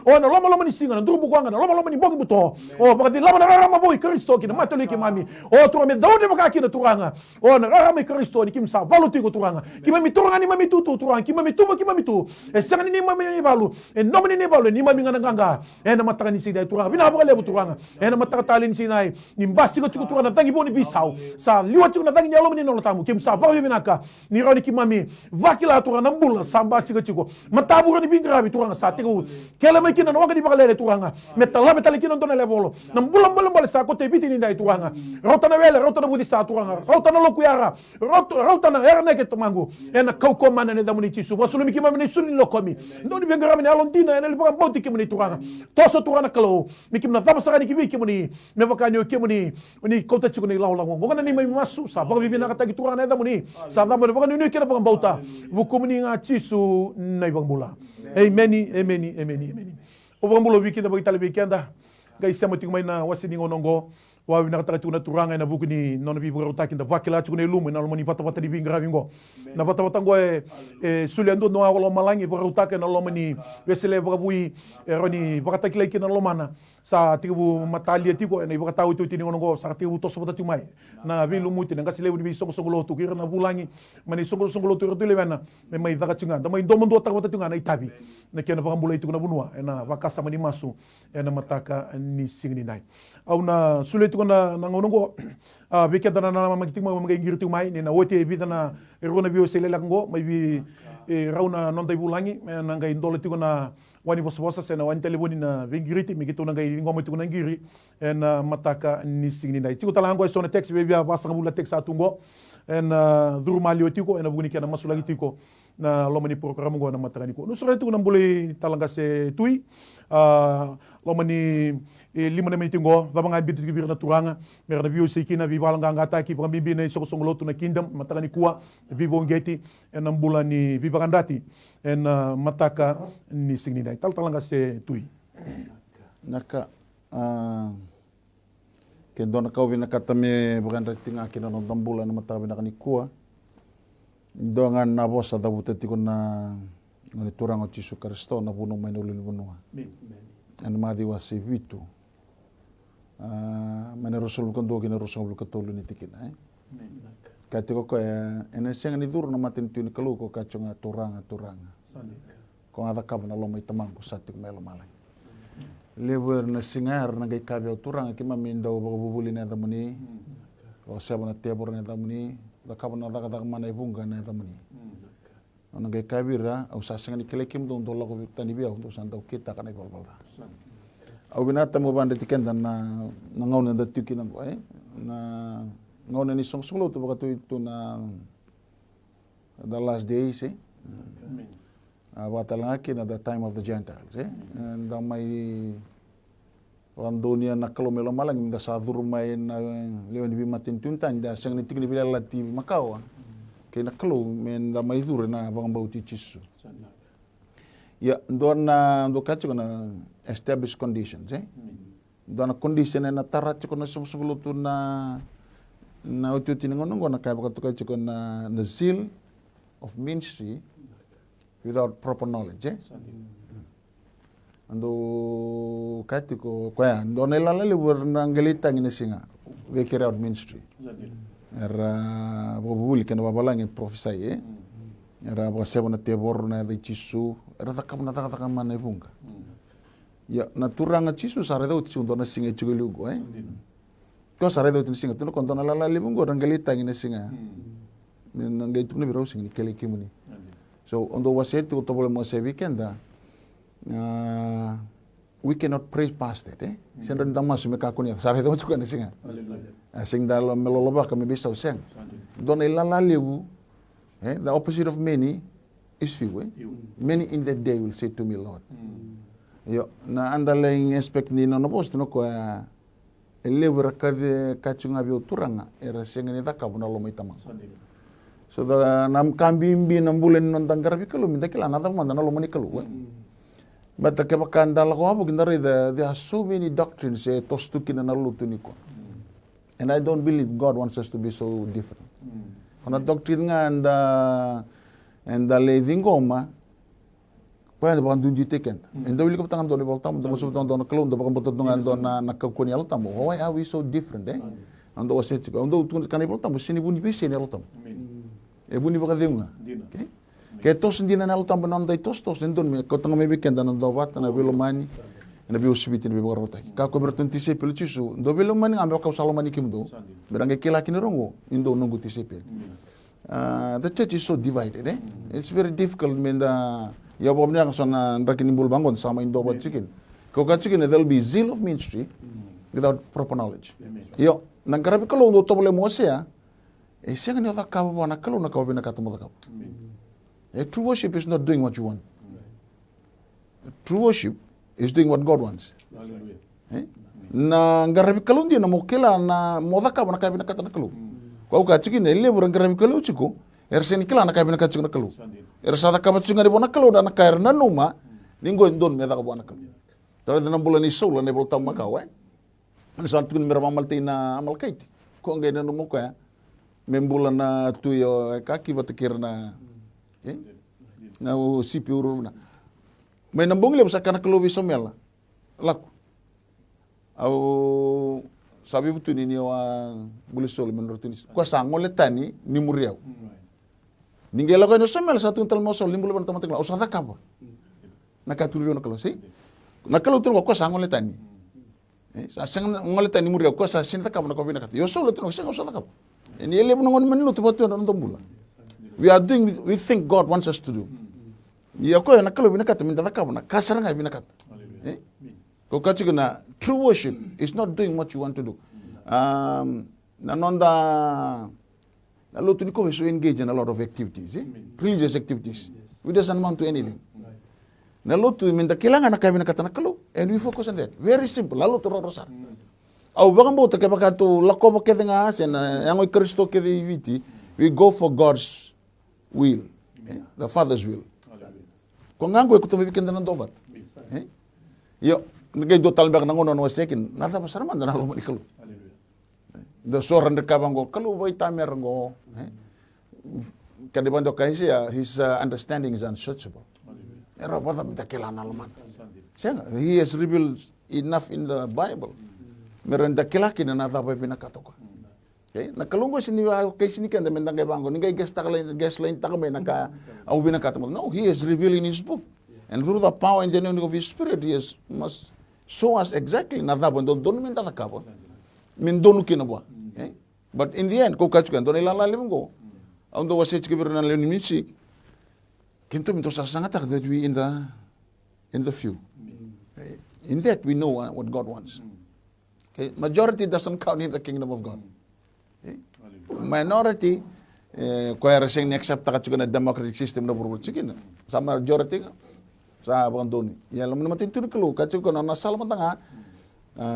o na loma ni singa na nduru buko wanga na loma ni bogi buto o baka di lama na rama boy Kristo ki na matali ki mami o tu me daudi baka ki na turanga o na rama Kristo ni kim sa balu tiko turanga ki mami turanga ni mami tu turanga ki mami tu e sanga ni mami ni balu e no mani ni balu ni mami ngana nganga e na mataka ni sida turanga bina baka lebu turanga e na mataka talin sinai ni mbasi ko tuku turanga tangi boni bisau sa liwa tuku na tangi nyalo ni no tamu kim sa balu binaka ni roni ki mami vakila turanga mbul sa mbasi ko tuku matabu ni bingrabi turanga sa tiku kele mai kina no wanga di baka lele turanga metala metali kina ndona lebolo na mbula mbala sa ko te biti ni dai turanga rota na wele rota na budi sa turanga rota na lokuyara rota na erne ke tumangu ena kauko mana ne damuni chisu wasulu mi ki mami ni suni lokomi ndoni bingrabi ni alondina ena libaka bauti ki muni turanga toso turanga kalo mi kim na daba sagani ki ki muni me baka ni ki muni ni kota chiku ni laula ngo ngana ni mai masu sa baka bibi na kata ki turanga ne damuni sa daba baka ni kina baka bauta buku muni nga chisu nai bang bula Amen. Overambulo weekend bagi tali weekenda. Guys, sama tingmai na wasini ngonongo. Wawi nakataka na turanga na buku ni non vivo utakin da vakila chukune lume na lomani pata di vingra vingo. Na pata ngo suliando no awalo malangi para utake na lomani wesele bui roni vakata kilai na lomana sa tibu matalia tiko na ibaka tau itu ngonongo sa tibu to sobata tumai. Na vi lumuti na kasile ni songo songo tu kira na bulangi mani songo tu rotule vena me mai daka chunga da mai domo ndo takata chunga na itabi. Na kena vakambula itu na bunua na vakasa mani masu na mataka ni singini nai. Au na sulit ko na ngonongo weekend na magiting mga ingirtu mai ni na wote vida na erona bio sele lango mai bi rauna nontai bulangi na ngai ndole tiko na wani bosa se na wani telefoni na vingiriti mi gitu na ngai ngomo tiko na ngiri na mataka ni singni dai tiko talango so na text be bia basa ngabula text atungo duru malio tiko na buguni kana masulagi tiko na lomani program ngo na mataka niko no sura tiko na mbule talanga se tui lomani 5 menit ngo vabanga bitu kibir na turanga merda view sikina vivalanga ngata ki pambibi na soko songolotu na kingdom mataka ni kuwa vivo ngeti en mbula ni vivagandati en mataka ni singni dai talanga se tui naka ke dona kau vina kata me baganda tinga kina no dambula na mataka vina ni kuwa donga na bosa da butati na ngani turanga Yesu Kristo na puno mai no lulunua en madi wasi vitu mana rasul kondo kina rasul katolu ni tikina kati ko ene senga ni dur na matin tu ni kalu ko kachonga turanga ko ada kabna lo mai tamang ko sati melo malai lever na singar na gai kabya turanga kima mindo bubuli na damuni o sabana tebor na damuni da kabna da mana ibunga na damuni ona gai kabira au sasenga ni kelekim do ndo lako tani bia ndo sanda kita kana balbalda au binata mo banda tikenda na ngauna da tikina ko na ngauna ni songlo to baka to na the last days watalanga kina the time of the Gentiles and mai wandonia na kalomelo malang minda sadur mai na leon bi matin tuntan da sang ni tikni bila lati makawa kina kalo men da mai dur na bang bauti chisu ya dona do kacho na established conditions dona condition na tarat ko na sumsulo tu na utu tinangon na kaya baka kacho na the zeal of ministry without proper knowledge ando kaito ko kaya dona lala le nanggelita ngine singa we carry out ministry era bobuli kana babalangin prophesy era ba sebona tebor na de chisu era takam na takam mana bunga ya naturanga chisu sare do chisu dona singa chugulugo ko sare do singa tuno kon dona lala libungo rangalita ngine singa ngai tuno biro singa kele kimuni so ondo waset to tobole mo se weekenda we cannot praise past it sendon damas me ka kunia sare do chukana singa sing dalo meloloba kami bisa useng dona lala lebu the opposite of many is few. Many in that day will say to me, Lord. Yo na underlying aspect ni no post no ko lever kachunga bio turanga era sengene da kabuna lo mai tamang. So the nam kambimbi nam bulen non tanggar bikalu minta kila na tamang na lo mani kalu. But the kebakan dal ko abu kindare there are so many doctrines tostukin na lutu niko. And I don't believe God wants us to be so different. Kuna doctrine nga and the living goma pwede ba ndunji teken endo wili ko tangan do ni voltam do so do na klon do ba ko do na nakakuni altam why are we so different ando waset ko ando tun kan voltam sini buni bisi ni altam buni ba kadunga ke tos ndina na altam non dai tos ndon me ko tanga me weekend na do wat na velo mani na bi usibiti ni bi rota ka ko berton tisepel chisu do velo mani ambe ka salomani kimdo berange kila kinirongo indo nungu tisepel the church is so divided it's very difficult menda ya bomnya sona ndakini bul bangon sama indo bot chicken ko ka chicken there will be zeal of ministry without proper knowledge yo nangarabi kalau do tobole mosea senga ni oda ka bona kalau na ka bina katamo ka true worship is not doing what you want true worship is doing what God wants. Na ngarabi kalau dia na mokela na modaka bona ka bina katana kalau ko ka chiki ne le burang ngarabi kalau chiko ersen kila na ka bina katana kalau ersa da ka batsunga de bona kalau da na kair na numa Ningo indon me daga buana kam. Tara dana bulan iso la ne bol tam makau Ano sa tukun mira mamalti na amal kaiti. Ko ngai na mo ka membulan na tuyo kaki batikir na na o sipi uru na. May nambong le sa kana klobi sa mela. Laku. Au sabi butu ni wa bulisol menurut ini. Ko sangol tani ni muriau. Ninggela ko no sa mela satu tal mosol ni bulan tamat kala. Usada kaba. Nakatulio na kalo si. Nakalo tu ko sangol tani. Sa sang ngol tani muriau ko sa sinta kaba na ko binakat. Yo solo tu no sa usada kaba. Ini ele ngon menlu tu batu na ndombula. We think God wants us to do. Ya ko na kalo binakat minta kaba na kasar nga binakat. Ko kachi na true worship is not doing what you want to do. Nanonda naluto ni ko is engage in a lot of activities, religious activities. We doesn't amount to anything. Naluto minta kailangan na kami nakata nakalo and we focus on that. Very simple. Naluto rorosar. Au bakang bota kaya bakatu lako bakete nga asen yang oi Kristo kaya viti. We go for God's will, the Father's will. Kung nga ko ikutumibi kenda ng dobat. Yo, nagay do talbak ng uno no sekin. Nada pasaraman na nalo manikalo. The soran de kabango kalu boy tamer ngo. Kadibando kay siya his understanding is unsearchable. Era bata minta kelana laman. He has revealed enough in the Bible. Meron da kilaki na nada pa pinakatoka. Okay? Nakalunggo sini kay sini kan mendang kay bango. Ningay guest line ta kami naka au binakatoka. No, he is revealing his book. And through the power and the anointing of his spirit, he must show us exactly nada pa don minta takabo. Mindonu kinabwa. Okay? But in the end, ko kachukan don ilalalim go. Ando wasich kibir na leon minsi. Kinto minto sa sangatak that we in the few. Okay? In that we know what God wants. Okay? Majority doesn't count in the kingdom of God. Okay? Minority, kaya rasing ni-accept ka na democratic system na puro. Sige na. Sa majority nga. Sa abang doon. Yan, alam mo naman tintunin ka lo. Kasi kung nasal mo nga,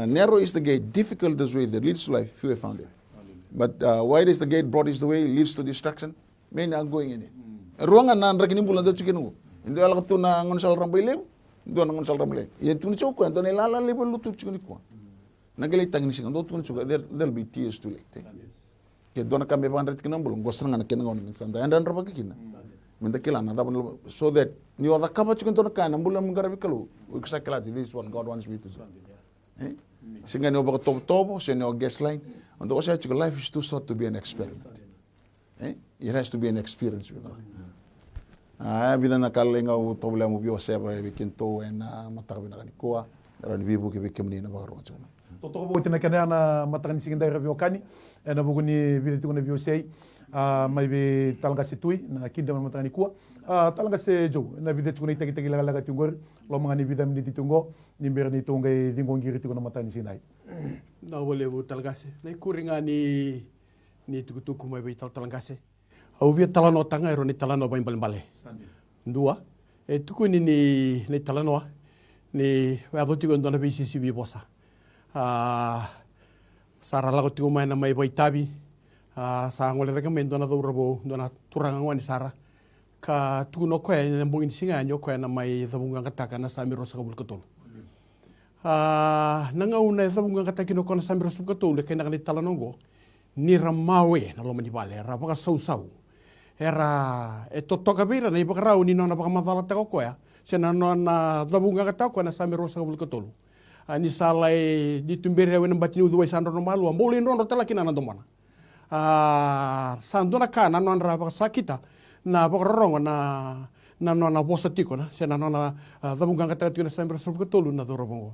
narrow is the gate, difficult is the way that leads to life, few have found it. But wide is the gate, broad is the way, leads to destruction. Many are going in it. Ruangan na anrak inimbulan daw sige nungo. Hindi alam ko na ngonsal rambaylem, hindi na ngonsal rambaylem. Yan tuni choko, ito na ilalalipan luto sige ni ko. Nagalit tangin siya, ito tuni choko, there'll be tears too late. Kaya doon na kami pangarit kinambulong, gusto nga na kinangon minsan. Dahil ang rapagkikina. Minta kilana, so that ni wala kapat sige ito na kaya, nambulan mong garabi kalu. Uksa kilati, this is what God wants me to do. Sehingga ni obak tobo, siya ni guest line. Untuk saya juga life is too short to be an experiment. It has to be an experience with God. Bila nakalenga o problema bio seba bikin to na matabi na kanikuha, daran bibu ke bikin ni na bagaron sa. Totoo po tinakana na matakan singin dai review kani na bugo ni video ko na view say may be talaga si tui na kinda man matakan kuha. Talaga si Jo na video ko na itagi-tagi laga tungor lo mga ni video ni ditungo ni ber ni tungay dingong giri ko na matakan sinay. Na wale bu talaga si. Na kuringa ni tukutuku may be talaga si. Au via talano tanga ero ni talano ba imbale. Ndua tuku ni talano ni adoti ko ndona bisi si bosa. Sara lago tigo mai na mai boitabi. Sa ngole daga men dona do robo dona turanga ngani sara. Ka tuku no koe na mbungin singa nyo koe na mai dabunga kataka na sami rosa kabul katol. Nanga una dabunga kataki no kona sami rosa katol ke na ni talano go. Ni ramawe na lo mani vale ra baka sau. Era totoka bira na ibakarau ni nona baka mavala ta koya se na nona dabunga kata ko na sami rosa kabul katolu ani salai ditumbere we nambati ni udwai sandro no malu ambole ndo tala kina na domana sandona kana nona ra baka sakita na baka rongo na nona bosa tiko na se na nona dabunga kata na sami rosa kabul katolu na dorobongo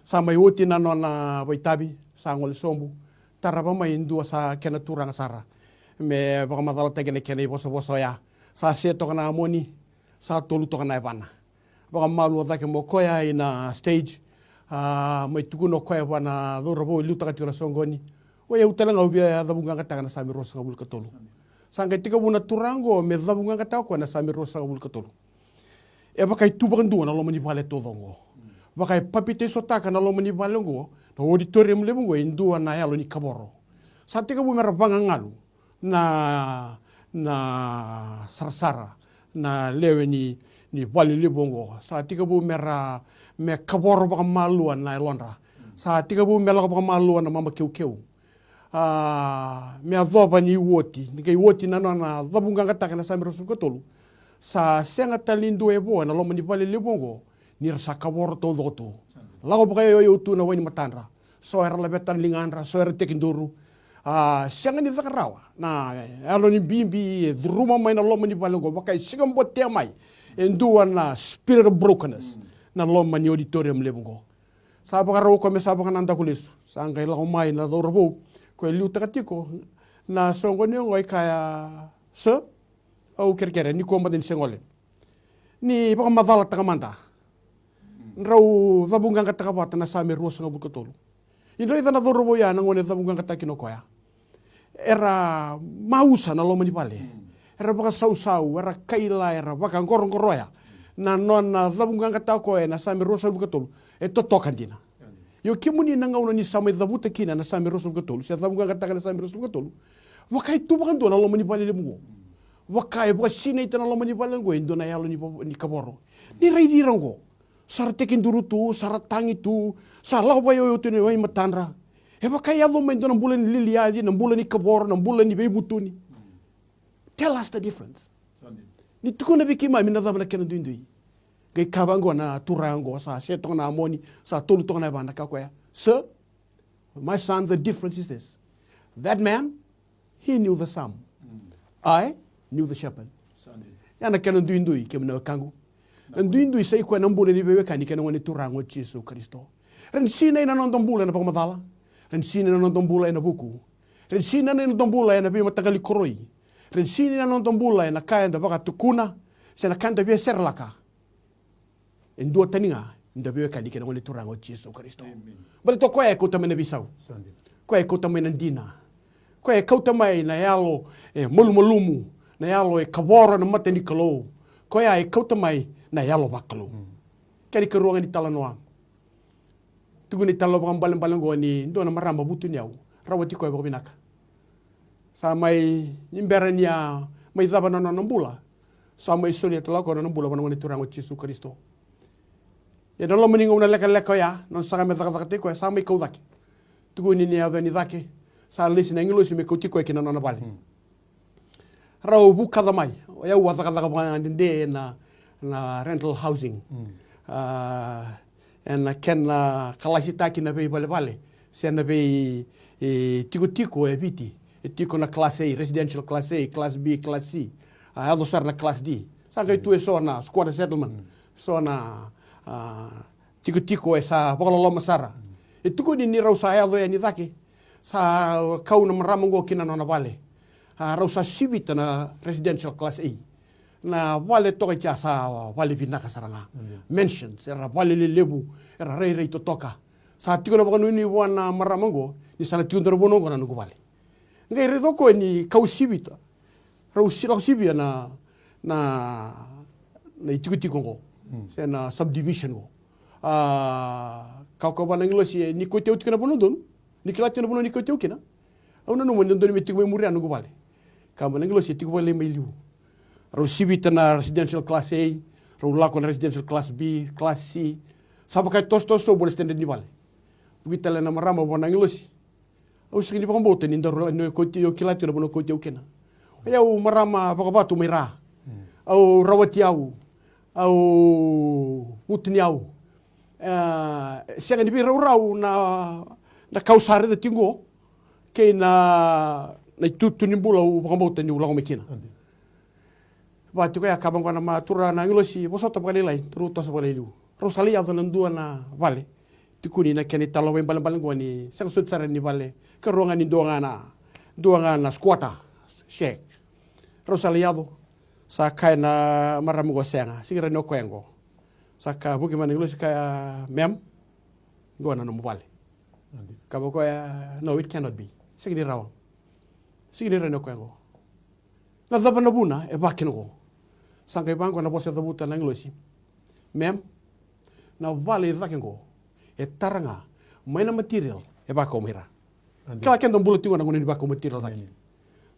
sama yuti na nona boitabi sangol sombu taraba mai ndua sa kena turang sara me baka madala tegene kene boso ya sa seto kana moni sa tolu to kana bana baka malu da ke mokoya ina stage mai tukuno koya bana do robo luta ka tira songoni o ya utala nga ubia da bunga kata kana sami rosa kabul katolu sanga tika buna turango me da bunga kata ko na sami rosa kabul katolu e baka itu baka ndu na lo mani vale to dongo baka papite sotaka na lo mani vale ngo no auditorium le ngo indu na ya lo ni kaboro sa tika bu mera banga ngalu na sarsara na lewe ni ni vale libongo sa tika bu mera me kabor ba maluan na lonra sa tika bu mela ba maluan na mama keu me adoba ni woti ni kai woti na na dabunga ngata kana sa mero su tolu sa senga talindu e bo na lomo ni vale libongo ni sa kabor to doto lago ba yo tu na wani matandra so era lebetan lingandra so era tekinduru senga ni zakarawa na alo ni bimbi druma mai na lomo ni valengo bakai sigam botte mai endua na spirit of brokenness na lomo ni auditorium lebongo saba karo ko me saba kananda kulisu sangai la mai na dorbo ko liu takatiko na songo ni ngoi kaya se au kerkere ni ko maden sengole ni baka madala takamanda rau dabunga katakapata na same rosa ngabukotolo indoi na dorbo ya na ngone dabunga katakino koya era mausa na lomo ni pale era baka sau era kaila era baka ngorongoroya na nona dabunga katako na same rosa ngabukotolo e totokan dina yo kimuni na ngauna ni same dabuta kina na same rosa ngabukotolo se dabunga kataka na same rosa ngabukotolo wakai tu baka na lomo ni pale lemungo wakai baka sine ita na lomo ni pale ngo indona yalo ni kaboro ni reidi rango sara tekin duru tu sara tangi tu sala ba yo tu ni matandra e ba kaya do men don bulan liliadi na bulan ni kabor na bulan ni bebutuni tell us the difference ni tukuna bikima mina da na kena duindui gai kabango na turango sa se to na moni sa tolu to na banda ka kwa sir my son the difference is this that man he knew the psalm I knew the shepherd yana kena duindui kemna kangu Nduindu sai kwa nambule ni bewe kani kana ngone turango Yesu Kristo. Ren sina ina non tombula na pagmadala. Ren sina ina non tombula ina buku. Ren sina ina tombula ina bi matagali koroi. Ren sina ina non tombula ina kaya nda baka tukuna se na kanda bi serlaka. Endua taninga nda bewe kani kana ngone turango Yesu Kristo. Bale to kwa ko tamena bisau. Kwa ko tamena ndina. Kwa ko tamai na yalo mulmulumu na yalo kavora na mateni kalo. Kwa ko tamai na yalo bakalo. Kani ke ruangan di talanoa. Tugu ni talo bang balang go ni ndo na maramba butu niau. Rawati ko ba binaka. Sa mai nimberania mai zaba na nambula. Sa mai solia tala ko na nambula bana ngoni turango Yesu Kristo. Ya dalo meningo na leka ya, non sanga me daka ko sa mai ko daki. Tugu ni nia ni daki. Sa lisi na ngilo si me ko tiko ke na na bali. Raw buka da mai. Ya wa daka bana ndende na rental housing and ken kalasita ki na be bale se na be tiko e viti tiko na class A residential class A class B class C ado sar na class D sa kai tu so na squatter settlement so na tiko e sa pokolo masara tuko ni rau sa ado ni daki sa kau na maramongo kina na vale rau sa sibita na residential class A na vale toka kia sa vale pinaka saranga mentions era vale lebu era rei to toka sa tiko na bakanu ni wana maramango ni sana tiundro bono na nugo vale ngai redo ko ni kausibita rau sibia na tiko ngo se na subdivision go kau bana ngilo si ni ko teu tika na bono don ni kila teu bono ni ko teu kina au na no mo ndon mi tiko muri anu go vale ka bana ngilo si tiko vale mai liu Rau sibita na residential class A, rau lako na residential class B, class C. Saba kai tos so boleh standard ni vale. Bugita le na marama bona ngilosi. Au sikini pa mbota ni ndaro no koti yo kilati no koti ukena. Au marama pa batu mira. Au rawati au. Au utni au. Siang ni rau na kausare de tingo ke na tutu ni bula u pa mbota ni ulang mekina. Batu kaya kabang ko na matura na ngilosi bosota pa nilai truto sa palilu. Rosalia do nandua na vale. Tikuni na keni talo wen balang ko ni sang sutsara ni vale. Karongan ni doanga na squatter shek. Rosalia do sa kaya na maramu go senga sigira no kwengo. Sa ka buki man ngilosi kaya mem go na no vale. Kabo ko no it cannot be. Sigiri raw. Sigiri no kwengo. Na daba na buna e bakino go. Sangkai bangko na bosa dabuta na ngilosi. Mem, na vale dakengo. E taranga, may na material, e bako mira. Kala kendo bulat yung anong bako material daki.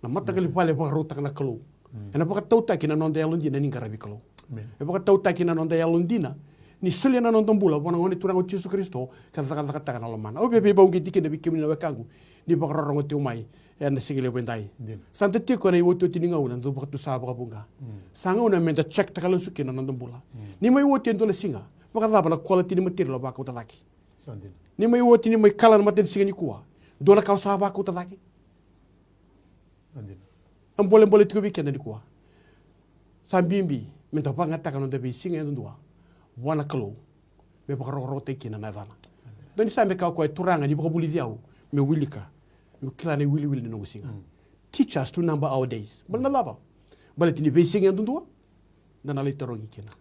Na matagali vale baka rutak na kalu. E na baka tauta kina non de alundi na ningkarabi kalu. e baka tau taki na nonda ya londina ni suli na nonda bula bona ngone turang o Jesus Kristo ka taka na lomana o bebe ba ngi tikene bikimi na wakangu ni baka rorongo te umai e na sigile bendai santa tiko na iwoto tininga una ndo baka tu sa baka bunga sanga una menta check takalo suki na nonda bula ni mai wote ndo singa baka daba na quality ni material baka utaki ni mai wote ni mai kala na maten singa ni kuwa dola kau sa baka utaki ang boleh tiga weekend di kuah. Sambimbi minta pangata kan untuk bising yang dua. Wana kalau me pakaro kina na dana. Doni sampai kau kuai turangan di buli diau me wilika. Me kilane wili no singa. Teach us to number our days. Bal nalaba. Bal tini bising yang dua. Dan ali terongi kina.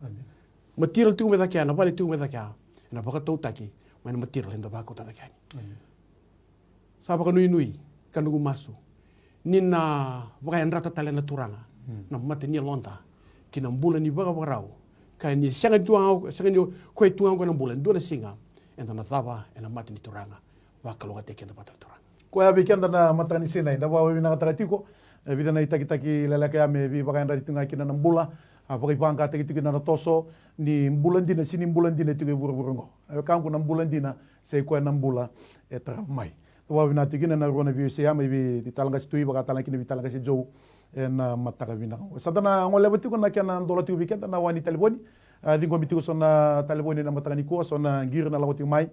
Material tu me dakia na bali tu me dakia. Na pakatau taki. Main material yang tabako tadakia. Sabaka nui kanugu masu. Nina wakai rata talen na turanga na mate ni lonta kina mbula ni baga barau kai ni sanga ko tuang ko na mbula ndo singa enda na taba ena mate ni turanga wa kalo ga teke patal turanga ko ya bikenda na matani sina inda wa wina taratiko vida na itaki lelaka me vi wakai rata tunga kina na mbula apa pangka teki na toso ni mbulan dina sini mbulan dina tuge buru-burungo kangu na mbulan dina sei ko na mbula etra mai wa vina tikina na rona vi se ama vi talanga stui baka talanga kini vi talanga se jo na mataka vina sadana ngole batiku na kana ndola tu weekend na wani telefoni dingo bitiku sona telefoni na mataka ni ko sona ngir na lawti mai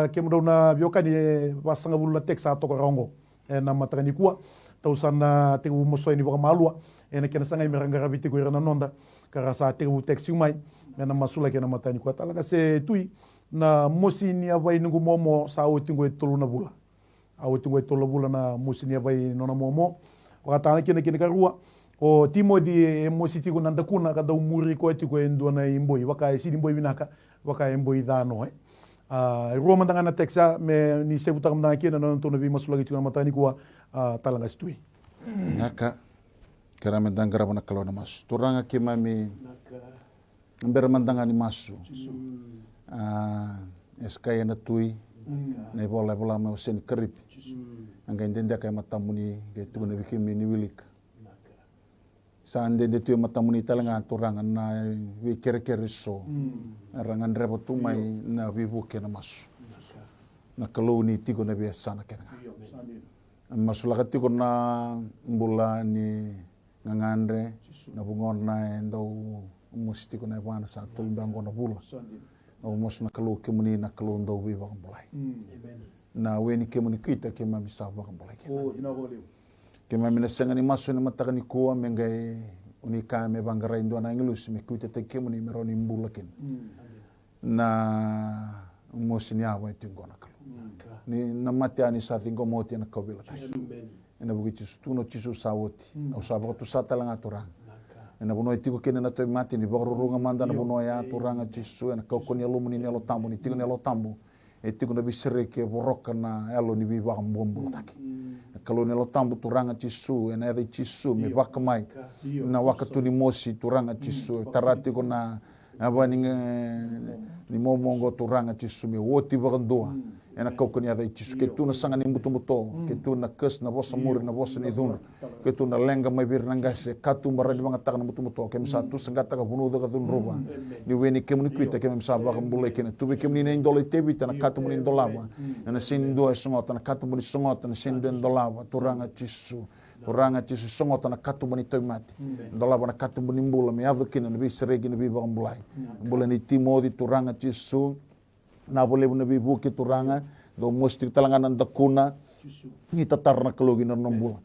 kemdo na biokani wasanga bulu teksa to ko rongo na mataka ni ko tausana tiku moso ni baka malua ena kena sanga miranga bitiku na nonda kara sa tiku teksu mai na masula kena matani ko talanga se tui na musini abai nungu momo sa otingo tolu na bula otingo tolu bula na musini abai nona momo wakatana kina karua o timo di mositi ko nanda kuna kada umuri ko etiko endo na imboi waka sini imboi binaka waka imboi dano roma ndanga na teksa me ni sebuta kamna kina na tono bi masulagi tuna matani ko talanga stui naka karame dangara bana kalona mas turanga kimami mbera mandanga ni masu eskaya na tui na bola mau sen kerip angga intenda kay matamuni kay tu na bikim ni wilik sande de tu matamuni talanga turangan na wi kere so rangan rebo tu mai na wibuke na masu na kaloni tigo na biasa na kenga masula tigo na mbula ni ngangandre na bungon na endo musti ko na wana sa tulbango na bula o mos na kalu kemuni na kalu ndo wi bang bolai na weni kemuni kita ke mami sa bang bolai ke mami na senga ni masu na mataka ni kuwa mengai unika me bangara indo na inglus me kuita te kemuni meroni mbulakin na mos ni awa tingo na kalu ni na mate ani sa tingo moti na kabila tai ena bugi tuno tisu sawoti au sa tu satalanga turang ena bono itiko kene na toi mati ni borurunga manda na bono ya turanga tisu ena kokoni alumni ni elo tambu ni tiko ni elo tambu e tiko na bisere ke boroka na elo ni biwa mbombo taki kalau ni elo tambu turanga tisu ena ede tisu me wakamai na wakatu ni mosi turanga tisu tarati ko na aba ni momongo turanga tisu me woti bagandua ena kokoni ede tisu ke tu na sanga ni muto ke tu na kes na bosa muri na bosa ni dun ke tu na lenga mai bir nangase katu mara di mangata na muto ke satu sengata ka bunu ka dun roba ni weni ke muni kuita ke msa ba mbule ke na tu ke muni na indole tebi na katu muni indolava ena sin do songota na katu muni songota na sin den dolava turanga tisu songota na katu muni toimati dolava na katu muni mbula me adu kina na bi seregi na bi ba mbulai mbula ni timodi turanga tisu na boleh na bibu ke turanga do musti talanganan dakuna ni tatarna kalogi na nombula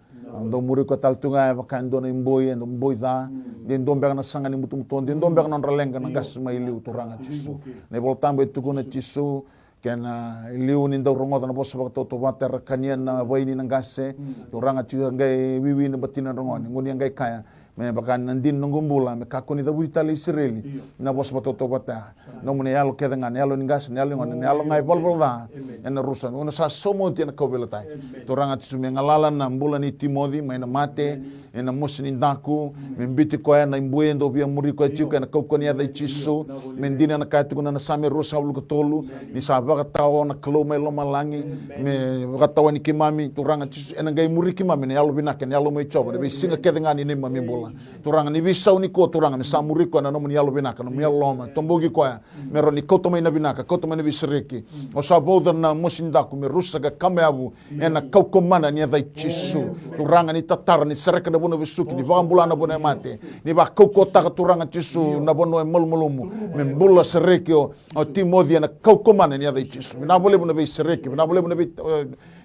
do muri ko taltunga bakan do na imboi ndo mboi da den dombe na sanga ni mutum ton den dombe na ralenga na gas mai liu turanga tisu ne bol tambe tukuna tisu kena liu ni ndo rongo na bosa ba to bater kanian na baini na gase turanga tisu ngai wiwi na batina rongo ngoni ngai kaya me bakan nandin nungumbula me kakoni da wita le Israeli na bos batoto bata no mune yalo kedangan yalo ningas yalo ngon yalo ngai bolbol da ena rusan ona sa somo tina kobelatai toranga tsu me ngalala na mbula ni Timodi me na mate ena musni daku me mbiti ko na imbuendo bia muri ko tiu kana kokoni da chisu me ndina na katu na same rusa ulu tolu ni sabaka tawo na klome lo malangi me gatawa ni kimami toranga tsu ena ngai muri kimami yalo binaken yalo me choba be singa kedangan ni mami bola bula turanga ni visau ni ko turanga ni samuriko na nomu ni alo binaka no mialo loma tombogi koya mero ni koto mai na binaka koto mai na visreki o sa boda na mosindaku me rusaga kameabu ena kaukomana ni dai chisu turanga ni tatara ni sereka na bono visuki ni vambula na bono mate ni ba kauko taka turanga chisu na bono e molmolumu me bula sereki o timodia na kaukomana ni dai chisu na bole bono visreki na bole bono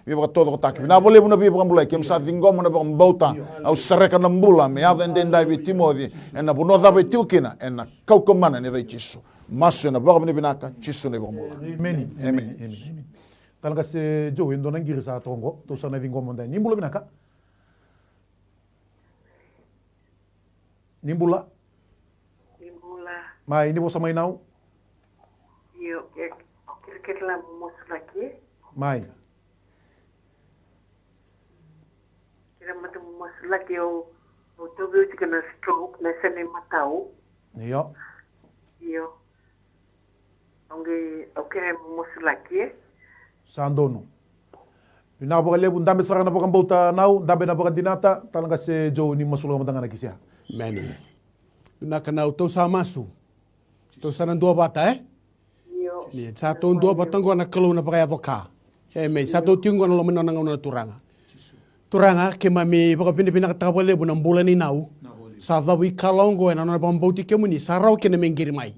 viva todo tak na bole bono viva mbula kem sa vingoma na bauta au sereka na mbula me ava ndenda vi timodi ena bono da be tiukina ena kaukomana ni dai chisu maso na baga ni binaka chisu ne mbula amen amen talaka se jo ndo nangiri sa tongo to sana vingoma ndai nimbula binaka nimbula mai ni bosa mai nau Yo kira la moslaki mai kira mata moslaki o tobi tika na stroke na sene matau yo onge okere moslaki sandono ina boga lebu ndambe sarana boga mbauta nau ndambe na boga dinata talanga se jo ni masula matanga na kisia Mani. Nakana o tau sa masu. Tau sa nandua bata Ni sa tau ndua batango na kalau na pakai avoka. Me sa tau tiungo na lomena na turanga. Turanga ke mami baka pina katawale bu nang bulan ni nau. Sa dawi kalongo na bambauti ke muni sa raw ke na mengiri mai.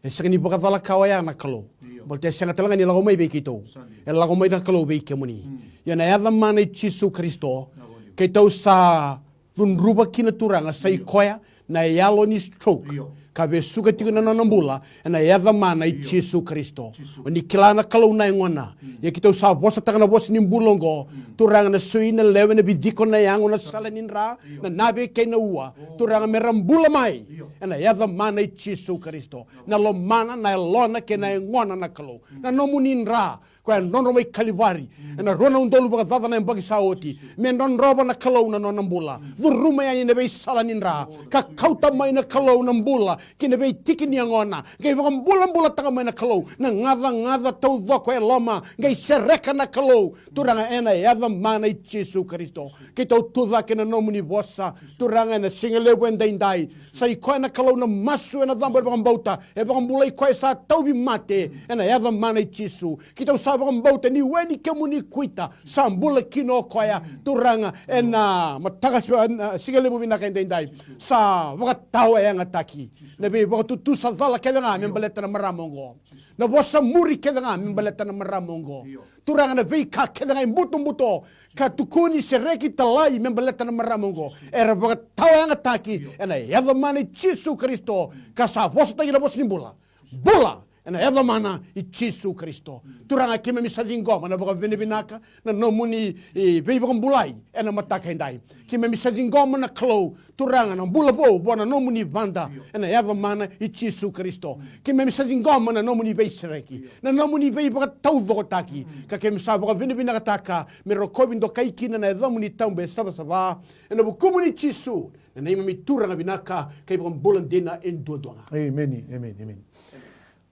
Sakani baka dala kawaya na kalau. Bolte sanga talanga ni lago mai be kito. Lago mai na kalau be ke muni. Yana yadha mana Jesu Kristo. Ke tau sa ruba kina turanga sa ikoya na yalo ni stroke. Kabe suka tiku na nanambula na yadha mana Jesu Kristo. Ni kilana kalau na ngona. Ya kita usah bosa takana bosa ni mbulongo. Turanga na sui na lewe na bidiko na yango na salanin ra na nabe kay na ua. Turanga merambula mai. Na yadha mana Jesu Kristo. Na lo mana na lona ke na ngona na kalau. Na nomunin ra. Kaya non mai kalivari na rona undolu baga dada na mbagi saoti me non roba na kalau na nambula vuruma ya ne bei salanin ra ka kauta mai na kalau na mbula kine bei tikini ngona ngai baga mbula tanga mai na kalau na ngada tau vako e loma ngai sereka na kalau turanga ena yadha mana Jesu Kristo ke tau tuda ke na nomuni bossa turanga na singele wendai sai ko na kalau na masu na damba baga mbauta e baga mbula ko sa tau bi mate ena yadha mana Jesu ke tau bauta ni weni ke muni kuita sambula kino koya turanga ena mataka sigale mo binaka indai sa wakatawa yang ataki nabi waktu tu sadala ke nga membaleta na maramongo na bosa muri ke nga membaleta na maramongo turanga na vika ke nga imbuto ka tukuni sereki talai membaleta na maramongo era wakatawa yang ataki ena yadha mani Jesu Kristo kasa bosa tagila bosa nimbula bula ena yadha mana Jesu Kristo turanga kime misadingo mana boka binaka na nomuni be boka bulai ena mataka indai kime misadingo mana klo turanga na bula bo bona nomuni banda ena yadha mana Jesu Kristo kime misadingo mana nomuni be sereki na nomuni be boka tau votaki ka kime sa boka binaka taka merokobindo kaikina na yadha muni tambe saba ena bukumuni Jesu na imami turanga binaka kai boka bulan dina enduandonga amen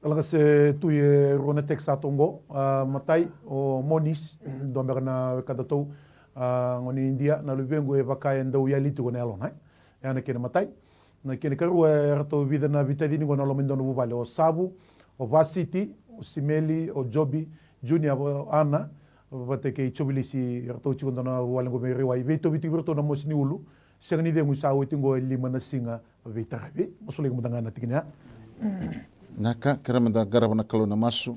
Talaga se tu ye rona teksa tongo matai o monis do merna kadatou ngoni India na lubengo e vakai ndo ya litu gona alon ya na kene matai na kene karu rato vida na vitadini gona lo mendon mobile o sabu o vasiti o simeli o jobi junior o ana bate ke chobilisi rato chikondo na walengo me rewa veto vitu virto na mosni ulu sengni de musa o tingo lima na singa vitarabi mosule ko mutanga na tikina Naka keramada garabana kalau na masu.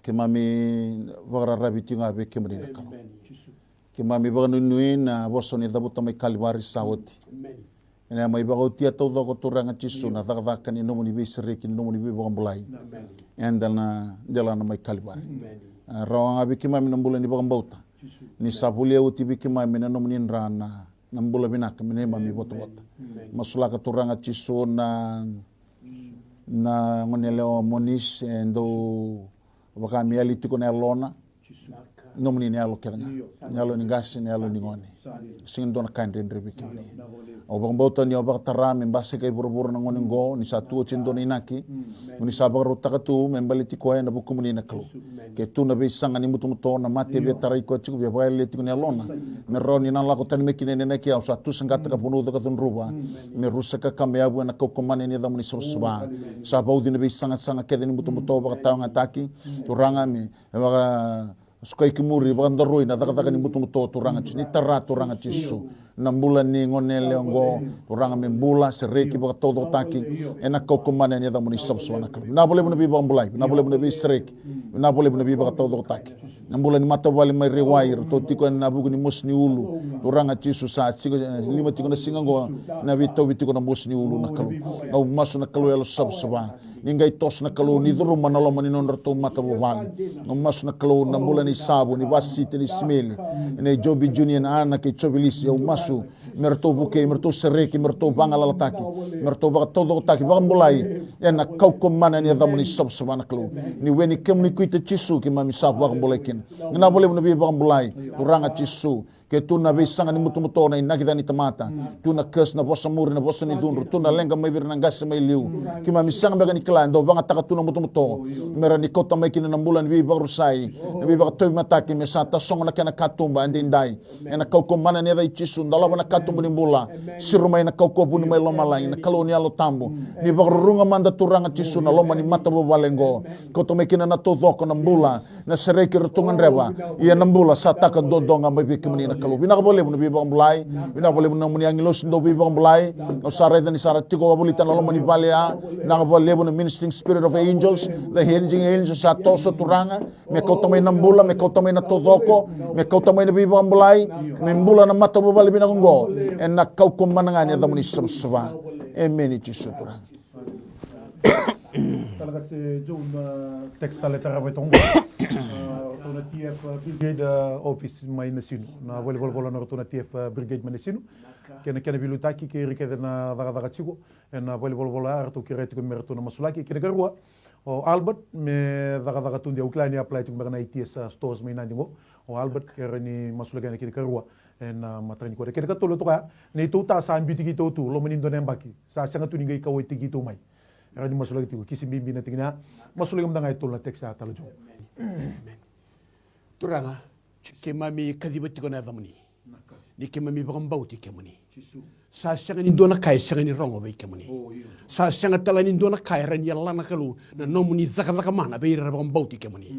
Ke mami bagara rabiti ngabe ke mari nakalo. Ke mami baganu nui na bosoni dabuta mai kalibari sawoti. Ena mai bagauti atau do turanga Jesu na dagdakan ni nomuni be sereki ni nomuni be bagambulai. Endal na jalan mai kalibari. Rawang abi ke mami nambula ni bagambauta. Ni sabulia uti be ke mami na nomuni rana nambula binaka mene mami bota. Masulaka turanga Jesu na ngoneleo monis endo baka miali tiko na lona no muni alo kedanga alo ni gas ni alo ni ngoni sing dona kan rendre bikini o bang bauta ni obak tarame mbase kay buru-buru na ngoni go ni satu cindo ni naki ni sabar rota katu membaliti ko na buku muni na klo ke tu na bisanga ni mutu na mate be tarai ko chiku be baile ti ni alona meroni na la ko tan mekine ne ki au satu sangata ka bunu ka tun ruba me rusaka ka me abu na ko komane ni da muni soba sabau di na bisanga sanga ke ni mutu ba ta ngataki turanga me ba sukai kimuri bagandoroi na taka ni mutu turanga ni tara turanga chisu na mbula ni ngone leongo turanga membula sereki ba todo taki ena ko komane ni da muni sabswana na boleh bunabi ba mbulai na boleh bunabi sereki na boleh bunabi ba todo taki na mbula ni mata wali mai rewair to tiko na bugu ni musni ulu turanga chisu sa lima tiko na singango na vito na musni ulu na kalu au masu na kalu elo sabswa ningai tos na kalu ni duru manalo mani non rato mata bovali no mas na kalu na mbula ni sabu ni wasite ni smeli ne jobi junior ana ke chobilisi au masu merto buke merto sereki merto bangala lataki merto ba todo taki ba mbulai ena kau komana ni adamu ni sabswa na kalu ni weni kem ni kuita chisu ki mami sabu ba mbulai kin na boleh nabi ba mbulai uranga chisu ke tu na bisanga ni mutu na inakita ni tamata tu na kes na bosa muri na bosa ni dunru tu na lenga mai birna gas mai liu ki ma misanga ba ni klan do banga taka tu na mutu mera ni kota mai kin na bulan bi ba rusai bi ba to mata ki me sata song na kana katumba ndai ena kau ko mana ne dai chisu ndala na katumba ni bula sirumai na kau ko bu ni mai loma lai na kalonia lo tambo ni ba runga manda turanga chisu na loma ni mata bo balengo kota mai kin na to doko na bula na sereki rutungan reba ia na bula sata ka dodonga mai bi kimni kalau bina boleh bina bibang belai bina boleh bina muni angilos ndo bibang belai no sare dan sare tiko babulitan lalu mani balea na boleh bina ministering spirit of angels the hinging angels sato turanga me kau tamai nambula me kau tamai na todoko me kau tamai na bibang belai me mbula na mata bobali bina ngo en na kau kumanangani da muni sabswa amen Jesus turanga talaga si John text letter apa itong na TF Brigade office may nasino na volleyball na na TF Brigade may nasino kena bilutaki ke rikeda na daga chigo na volleyball arto kireti ko merto na masulaki kena garua o Albert me daga tundi uklani apply to magana ITS stores may nandingo o Albert kera ni masulaki na kena garua na matran ko kena katulo to ka ni tuta sa ambiti kito tu lo manindo na baki sa sanga tuninga ikaw iti kito may era ni masulagi tigo kisi bimbi na tingna masulagi mdanga ito na text sa talo jo turanga ke mami kadibati ko na damuni ni ke mami bagambauti ke muni sa sanga ni dona kai sanga ni rongo be ke muni sa sanga tala ni dona kai ran yalla na kalu na nomuni zaka mana be bagambauti ke muni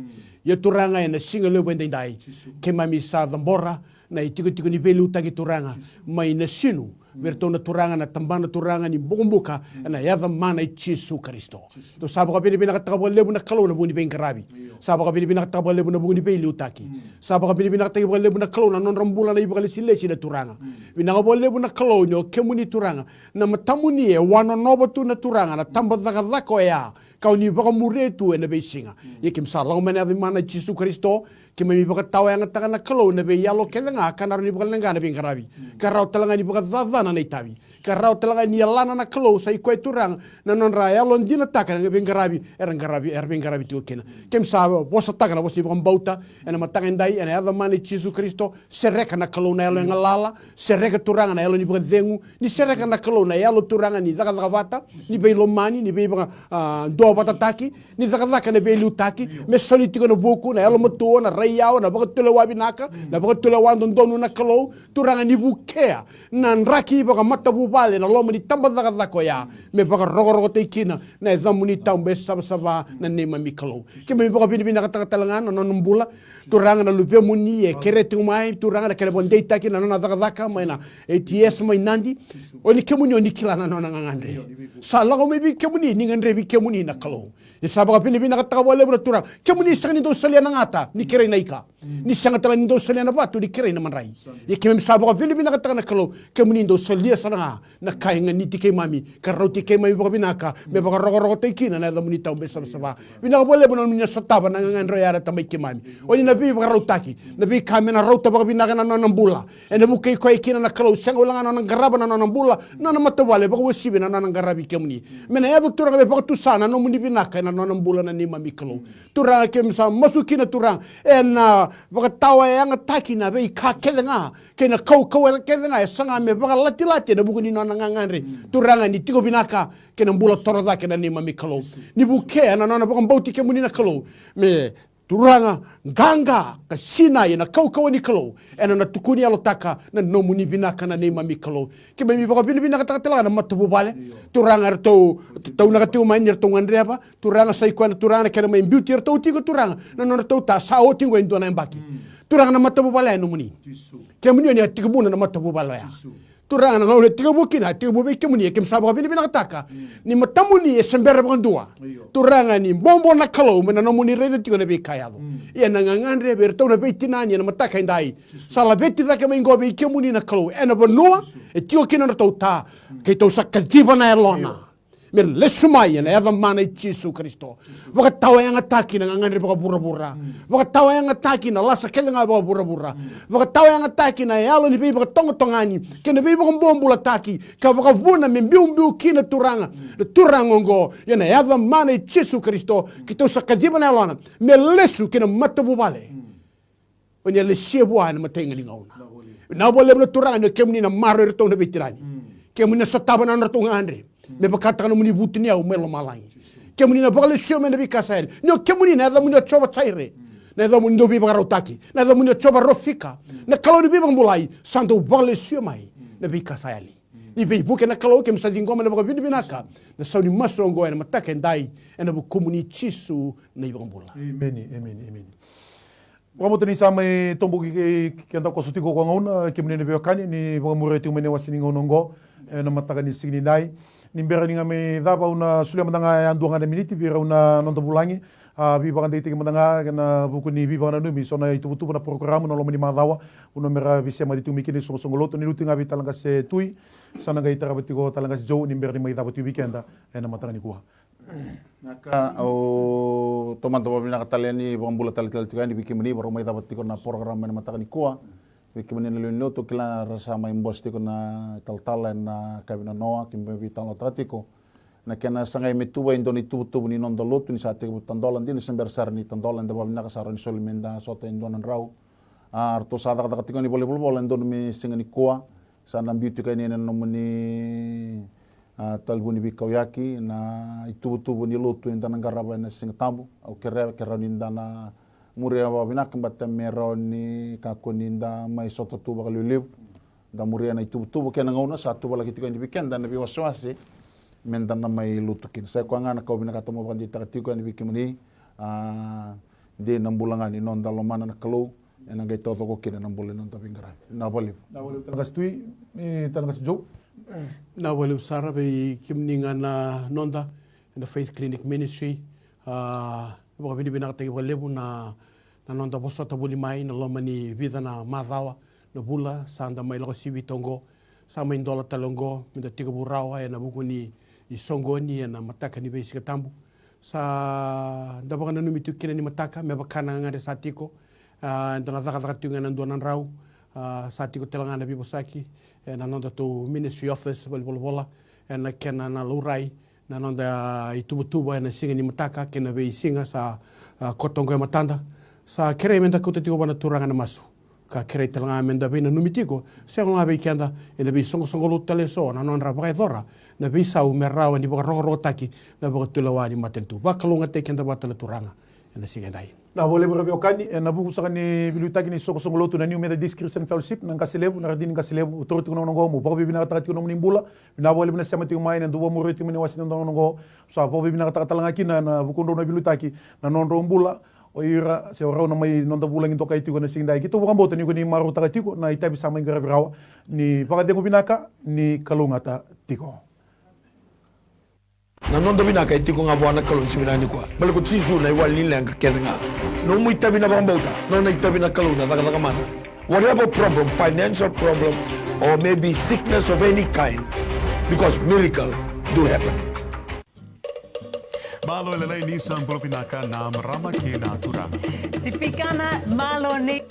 ya turanga na singa le bende dai ke mami sa dambora na itiko ni belu tagi turanga mai na sinu bertona turanga na tambana turanga ni bombuka na yadha mana Yesu Kristo to sabo ka pinipina katakabole mo na kalo na buni be ngarabi sabo ka pinipina katakabole mo na buni be liutaki sabo ka pinipina katakabole mo na kalo na non rambula na ibali silesi na turanga pinakabole mo na kalo nyo kemuni turanga na matamuni e wano nobo tu na turanga na tamba dhako ya kau ni baka muretu e na be singa yekim salang mena mana Yesu Kristo kime baka tawa yang taka na kalo na be yalo kelenga kanar ni baka lenga na be ngarabi karau talanga ni baka dhadhana na itabi karau talanga ni yalana na kalo sa ikoy turang na non raya lon dina taka na be ngarabi be ngarabi tu kena kem sa bosa taka na bosi baka bauta ena matanga ndai ena yadha mana Yesu Kristo sereka na kalo na yalo ngalala sereka turanga na yalo ni baka dengu ni sereka na kalo na yalo turanga ni dhaka bata ni be lomani ni be baka do batataki ni dhaka na be liutaki me solitiko na buku na yalo matuo na rayao na baka tula wabi naka na baka tula wandon donu na kalo turanga ni bukea na nraki baka matabu bale na loma ni tamba dhaka ya me baka rogo te kina na zamuni tambe saba na nema mi kalo ke me baka bini kata talangan na nombula turanga na lupe muni e kerete umai turanga na kere bonde itaki na na dhaka mai na ATS mai nandi oni kemuni oni kilana na ngandre sala ko me bi kemuni ni ngandre bi kemuni na kalo isaba ka bini kata wale bro turang kemuni sangni do salia na ngata ni kere naika ni sangatala ni do salia na batu ni kere na manrai ye kemem saba ka bini kata na kalo kemuni do salia sana na kainga ni tike mami karauti ke mami baka binaka me baka rogo te kina na da munita umbe saba binaka boleh bonon minya sataba na ngandro yara tamai ke mami oni na bi baka rautaki na bi kame na rauta baka binaka na nambula ena bukai ko kina na kalo sanga ulanga na garaba na nambula na matawale baka wasibe na garabi kemuni mena ya turanga be baka tusana no muni binaka na nambula na ni mami kalo turanga kem sa masukina turang ena tawa yang taki na be ka kedenga ke na kau kedenga sanga me baka lati na buku ni nona ngangare turanga ni tigo binaka ke na mbula toroda ke na ni mami kalo ni buke na nona baka bauti ke muni na kalo me turanga ganga ka sina na kau ni kalo ena na tukuni alo taka na no muni binaka na ni mami kalo ke me baka binaka taka na matubu bale turanga tau na tiu mai ni tau ngandre apa turanga sai kwa turanga ke na mai beauty tau tigo turanga na nona tau ta sa o tingo endo na mbaki turanga na matabu bala no muni ke muni ni atigo na matabu bala ya turanga na ngau tigo bukina tigo bubi ke muni ke msaba bini bina taka ni matamu ni sembere bandua turanga ni bombo na kalo mena no muni rede tigo na be kayado ia na ngangandre ber tau na be tinani na mataka indai sala beti da ke mengo be ke muni na kalo ena bonua e tigo kina na tau ta ke tau sakadiva na elona me lesumai na eva mana Jesu Kristo waka tawa yang ataki na ngangandre baka bura-bura waka tawa yang ataki na lasa kelenga baka bura-bura waka tawa yang ataki na yalo ni beba tongo-tongani kena beba bombula taki ka waka vuna membiu kina turanga turangongo yana eva mana Jesu Kristo kita sakadiba na elona me lesu kena matabu bale onya lesia buana matenga ni ngauna na bole na turanga ne kemni na maro rito na bitirani kemni na sataba na tonga andre me bakata kana muni butini au melo malai ke muni na bale sio me na bikasael no ke muni na da muni choba chaire na da muni do bi bagarotaki na da muni choba rofika na kalau ni bi bangulai santo bale sio mai na bikasaeli ni bi buke na kalau ke msadi ngoma na baka binaka na sauni masongo na mataka ndai na bu komuni chisu na ibangula amen Wamo tani sama tombo ki anda ko sutiko ko ngauna ke muni na bekani ni bangmure tu mene wasini ngonongo na mataka ni signi dai nimbera ninga me daba una sulia mandanga anduanga na miniti bira una nonto bulangi bi banga dei mandanga na buku ni bi banga numi sona itu na programa no lomani madawa una mera visia ma ditu mikini so ngoloto ni lutinga bi talanga se tui sana gai tarabati go talanga se jo nimbera ni mai daba tu weekenda ena matanga ni kuha naka o tomanto babina kataliani bambula tal tukani bikimani baru mai daba tiko na programa na matanga ni kuha Bikimani na luno to kila rasa mai mbosti ko na taltala na kabina noa kimbe vitalo tratiko na kena sangai metuba indoni tubu ni non dolotu ni sate tandolan din sember sar ni tandolan da babina kasaro ni solimenda sota indonan rau arto sada kata katiko ni boleh indon mi singa ni koa sana beauty kani na nomuni talbuni bikawyaki na tubu ni lotu indan garaba na singa tabu au kera ni indana muria babina kembata meroni kakuninda mai soto tuba kalulib da muria na tubu kena ngauna satu bala kitiko ni weekend dan nabi waswasi mendana mai lutukin saya kuanga na kau bina kata mo bandi takatiko ni bikimani de nambulanga ni non dalomana na kalau ena gai toto ko kina nambulen non tabingra na bolib tangas tui tangas jo na bolib sara be kimninga na nonda in the Faith Clinic Ministry Baka bini kata lebu na nonda bosa tabuli mai na lomani vida na madawa na bula sanda mai loko sibi tongo sama indola talongo minda tiga burawa na buku ni isongo ni na mataka ni besi katambu sa ndabaka na numitu kina ni mataka me bakana ngare satiko ndana daka tunga na ndonan rau satiko telangana bibosaki na nonda to ministry office bola na kena na lurai na nonda itubutuba na singa ni mataka kena be singa sa kotongo matanda sa kere menda kutetigo bana turanga na masu ka kere telanga menda be na numitiko se nga be kenda ina be songo lutale so na non rabai dora na be sa u merrawa ni boka ro taki na boka tulawani matentu bakalunga te kenda batala turanga na singa dai na boleh berbe okani na buku sakani bilutaki ni soko lotu na New Methodist Christian Fellowship nang kasilebu na radin kasilebu utoro tiko nongo mo bobi bina kata tiko nongo nimbula na boleh bina sama tiko mai na duwa muro tiko ni wasin nongo so bobi bina kata talanga kina na buku ndo na bilutaki na nondo mbula o ira se ora na mai nonda bulang into kai tiko na singdai kito bukan bota ni ko ni maru taka tiko na itabi sama ingara birawa ni pakade ko binaka ni kalungata tiko na nonda binaka itiko nga buana kalun siminani kwa balik ko tisu na iwalin lang kakenga no mo itabi na bangauta no na itabi na kaluna daga mana whatever problem financial problem or maybe sickness of any kind because miracle do happen Malo ilalay ni sa Provinaka na marama kina turang. Si Pikana Malo ni